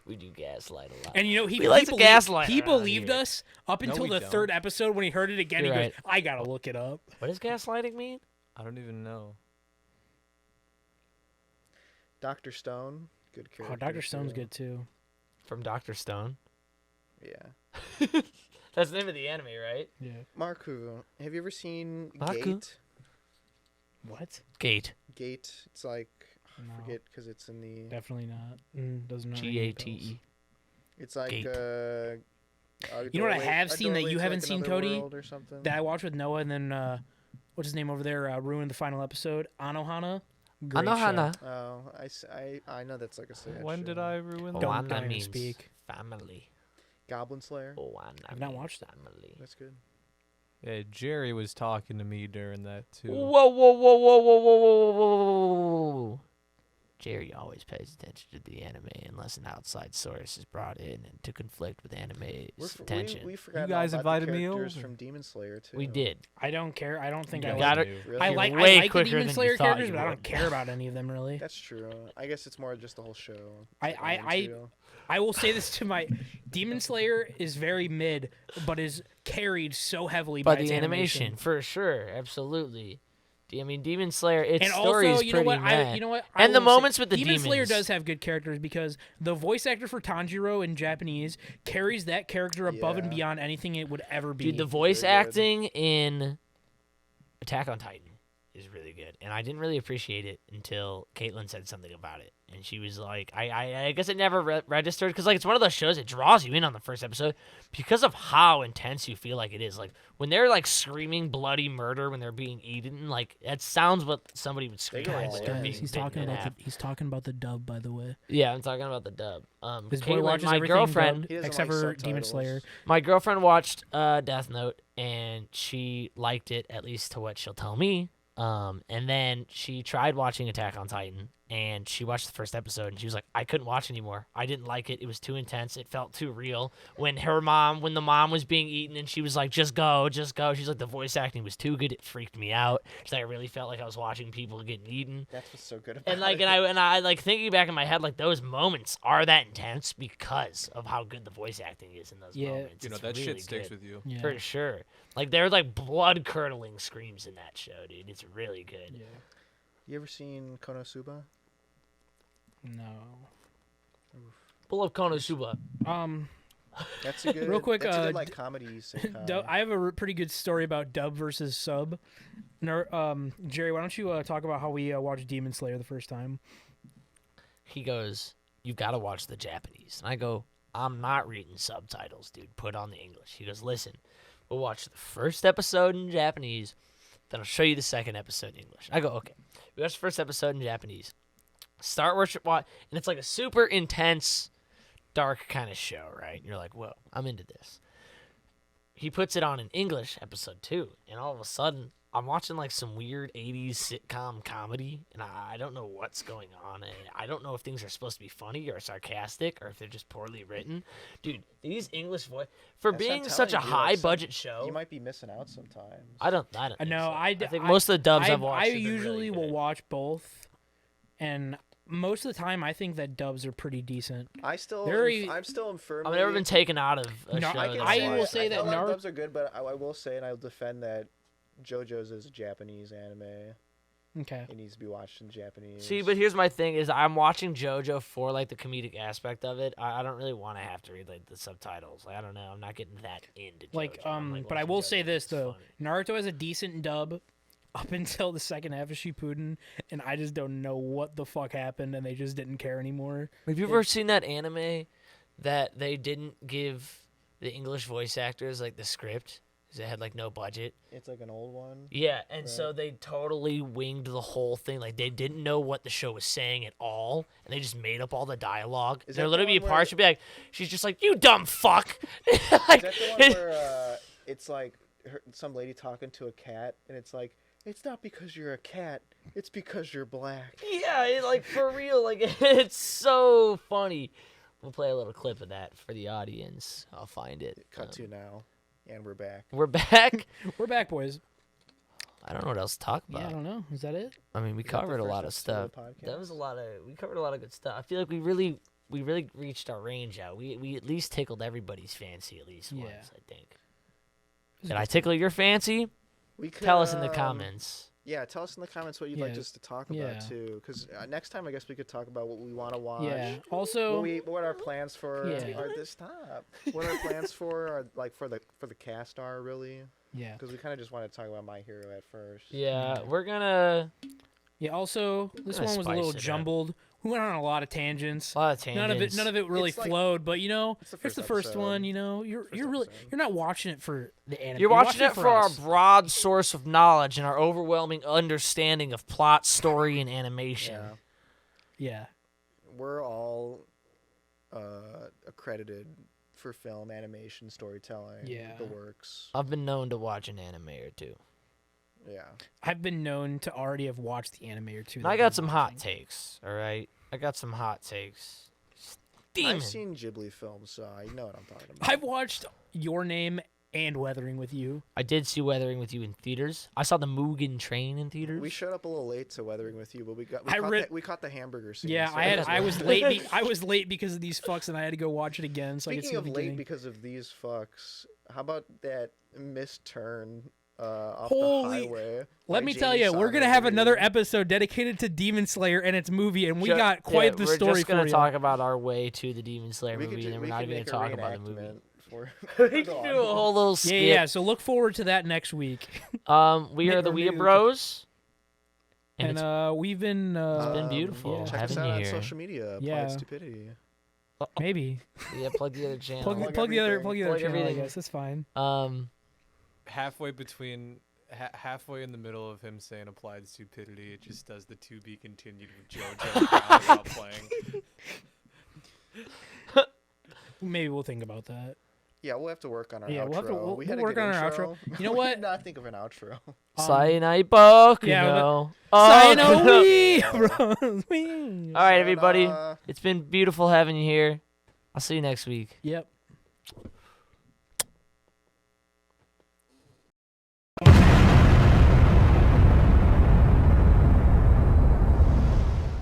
We do gaslight a lot. And you know We like to gaslight He around believed here. us up until we the don't. third episode when he heard it again. You're he right. goes, "I gotta look it up." What does gaslighting mean? I don't even know. Dr. Stone, good character. Oh, Dr. Stone's too. good too. From Dr. Stone. Yeah. That's the name of the anime, right? Yeah. Marku, have you ever seen Marku? Gate? What? Gate. Gate. It's like I No. forget because it's in the. Definitely not. Doesn't ring any Gate. It's like Gate. a You know what I doorway- have a seen that doorway you to, haven't like, seen, another Cody? world or something. That I watched with Noah, and then what's his name over there? Ruined the final episode. Anohana. Great Anohana. show. Oh, I know that's like a sad When did show. I ruin Don't- that? Oana even means speak. family. Goblin Slayer. Oana I've not means watched it. family. That's good. Yeah, Jerry was talking to me during that too. Whoa, whoa, whoa, whoa, whoa, whoa, whoa, whoa, whoa. Jerry always pays attention to the anime unless an outside source is brought in and to conflict with anime's attention. We forgot guys all about invited the me characters over. from Demon Slayer too. We did. I don't care. I don't think You I got like. it. Really? I You're like. way I like the quicker Demon than you Slayer thought characters, you but I would. don't care about any of them really. That's true. I guess it's more just the whole show. I will say this to my Demon Slayer is very mid, but is carried so heavily By by its the animation, for sure, absolutely. I mean, Demon Slayer. Its And story also, is you know pretty what? mad. You know what? And the will say, moments with the Demon Slayer demons. does have good characters because the voice actor for Tanjiro in Japanese carries that character above and Yeah. beyond anything it would ever be. Dude, the voice Very good. acting in Attack on Titan is really good, and I didn't really appreciate it until Caitlin said something about it, and she was like, I guess it never registered because like it's one of those shows that draws you in on the first episode because of how intense you feel like it is. Like when they're like screaming bloody murder when they're being eaten, like that sounds what somebody would scream go when all they're in. being he's bitten talking in about half. he's talking about the dub, by the way. Yeah, I'm talking about the dub. This boy Caitlin, watches my everything girlfriend, dubbed He doesn't except like for Demon subtitles. Slayer. my girlfriend watched Death Note and she liked it, at least to what she'll tell me. And then she tried watching Attack on Titan and she watched the first episode and she was like, I couldn't watch anymore. I didn't like it. It was too intense. It felt too real. When the mom was being eaten and she was like, just go. She's like, the voice acting was too good. It freaked me out. She's like, I really felt like I was watching people getting eaten. That's what's so good about And like, it. and I like thinking back in my head, like those moments are that intense because of how good the voice acting is in those Yeah. moments. You know It's that really shit sticks good. with you. Yeah. For sure. Like, they're like blood curdling screams in that show, dude. It's really good. Yeah. You ever seen Konosuba? No. Pull up Konosuba. That's a good. Real quick, that's a good, like comedy sitcom. I have a pretty good story about dub versus sub. Jerry, why don't you talk about how we watched Demon Slayer the first time? He goes, you got to watch the Japanese. And I go, I'm not reading subtitles, dude. Put on the English. He goes, listen, we'll watch the first episode in Japanese, then I'll show you the second episode in English. I go, okay. We watched the first episode in Japanese. Start and it's like a super intense, dark kind of show, right? And you're like, whoa, I'm into this. He puts it on in English, episode 2, and all of a sudden, I'm watching like some weird 80s sitcom comedy, and I don't know what's going on. And I don't know if things are supposed to be funny or sarcastic or if they're just poorly written. Dude, these English for That's what I'm being such a telling you, like, high-budget show, You might be missing out sometimes. I don't think No, so. I think most of the dubs I've watched I have been really usually will good. watch both, and most of the time I think that dubs are pretty decent. I'm still firmly. I've never been taken out of a No, show. I that I will watched. say that a lot of Naruto. dubs are good, but I will say, and I'll defend that JoJo's is a Japanese anime. Okay. It needs to be watched in Japanese. See, but here's my thing: is I'm watching JoJo for like the comedic aspect of it. I don't really want to have to read like the subtitles. Like, I don't know. I'm not getting that into JoJo. Like I'm, but I watching will JoJo say this 'cause it's though, funny. Naruto has a decent dub up until the second half of Shippuden, and I just don't know what the fuck happened, and they just didn't care anymore. Have you ever seen that anime that they didn't give the English voice actors like the script because it had like no budget? It's like an old one. Yeah, and Right. so they totally winged the whole thing. Like they didn't know what the show was saying at all, and they just made up all the dialogue. Is There that the literally be one parts where- she'd be like, she's just like, "You dumb fuck." Is Like, that the one where it's like some lady talking to a cat, and it's like, it's not because you're a cat, it's because you're black. yeah, like for real, like it's so funny. We'll play a little clip of that for the audience. I'll find it. Cut to now, and we're back. We're back. We're back, boys. I don't know what else to talk about. Yeah, I don't know. Is that it? I mean, we Is that the covered a first lot of episode of stuff. the podcast? That was we covered a lot of good stuff. I feel like we really reached our range out. We at least tickled everybody's fancy at least Yeah. once, I think. Did I tickle your fancy? We could, Tell us in the comments. Yeah, tell us in the comments what you'd like Yeah. us to talk Yeah. about too. Because next time, I guess we could talk about what we want to watch. Yeah. Also, What our plans for Yeah. are this stop? What our plans for are like for the cast are really? yeah. Because we kind of just want to talk about My Hero at first. Yeah, we're gonna Yeah. Also, this gonna one was a little spice it up. jumbled. We went on a lot of tangents. a lot of tangents. None of it really It's like- flowed. But you know, It's the it's the first first one. episode. You know, you're First really episode. you're not watching it for the anime. You're watching it for our us. broad source of knowledge and our overwhelming understanding of plot, story, and animation. Yeah. Yeah. We're all accredited for film, animation, storytelling, Yeah. the works. I've been known to watch an anime or two. Yeah. I've been known to already have watched the anime or two. And that I I've got been some hot watching. takes, all right? I got some hot takes. Demon. I've seen Ghibli films, so I know what I'm talking about. I've watched Your Name and Weathering with You. I did see Weathering with You in theaters. I saw the Mugen Train in theaters. We showed up a little late to Weathering with You, but we caught the hamburger scene. Yeah, so I that I was was good. late. I was late because of these fucks, and I had to go watch it again. So I Speaking get of to the late beginning. because of these fucks, how about that missed turn off Holy- the highway? Let by me tell Jamie you, we're gonna Saunders have another Reed? episode dedicated to Demon Slayer and its movie, and we got quite the we're story just gonna for you. talk about our way to the Demon Slayer We movie, could and then we're not even make gonna a talk about the movie. reenactment for We can do a whole little skit. Yeah. So look forward to that next week. We are the Maybe we could- Weeabros. And And it's we've been. been beautiful yeah. Check us having out you on here. social media. Applied Yeah. Stupidity. Maybe yeah, plug the other channel. plug, Plug plug the other everything. plug the other Plug channel. I everything. guess that's fine. Halfway between, halfway in the middle of him saying applied stupidity, it just does the to be continued with JoJo while playing. Maybe we'll think about that. Yeah, we'll have to work on our Yeah, outro. we'll have to- we'll- we we'll had a work good on our intro. outro. You know We what? did not think of an outro. Sayonai Boku yeah, no. Sign Oh, we, bros. We. All right, everybody. Sayonara. It's been beautiful having you here. I'll see you next week. Yep.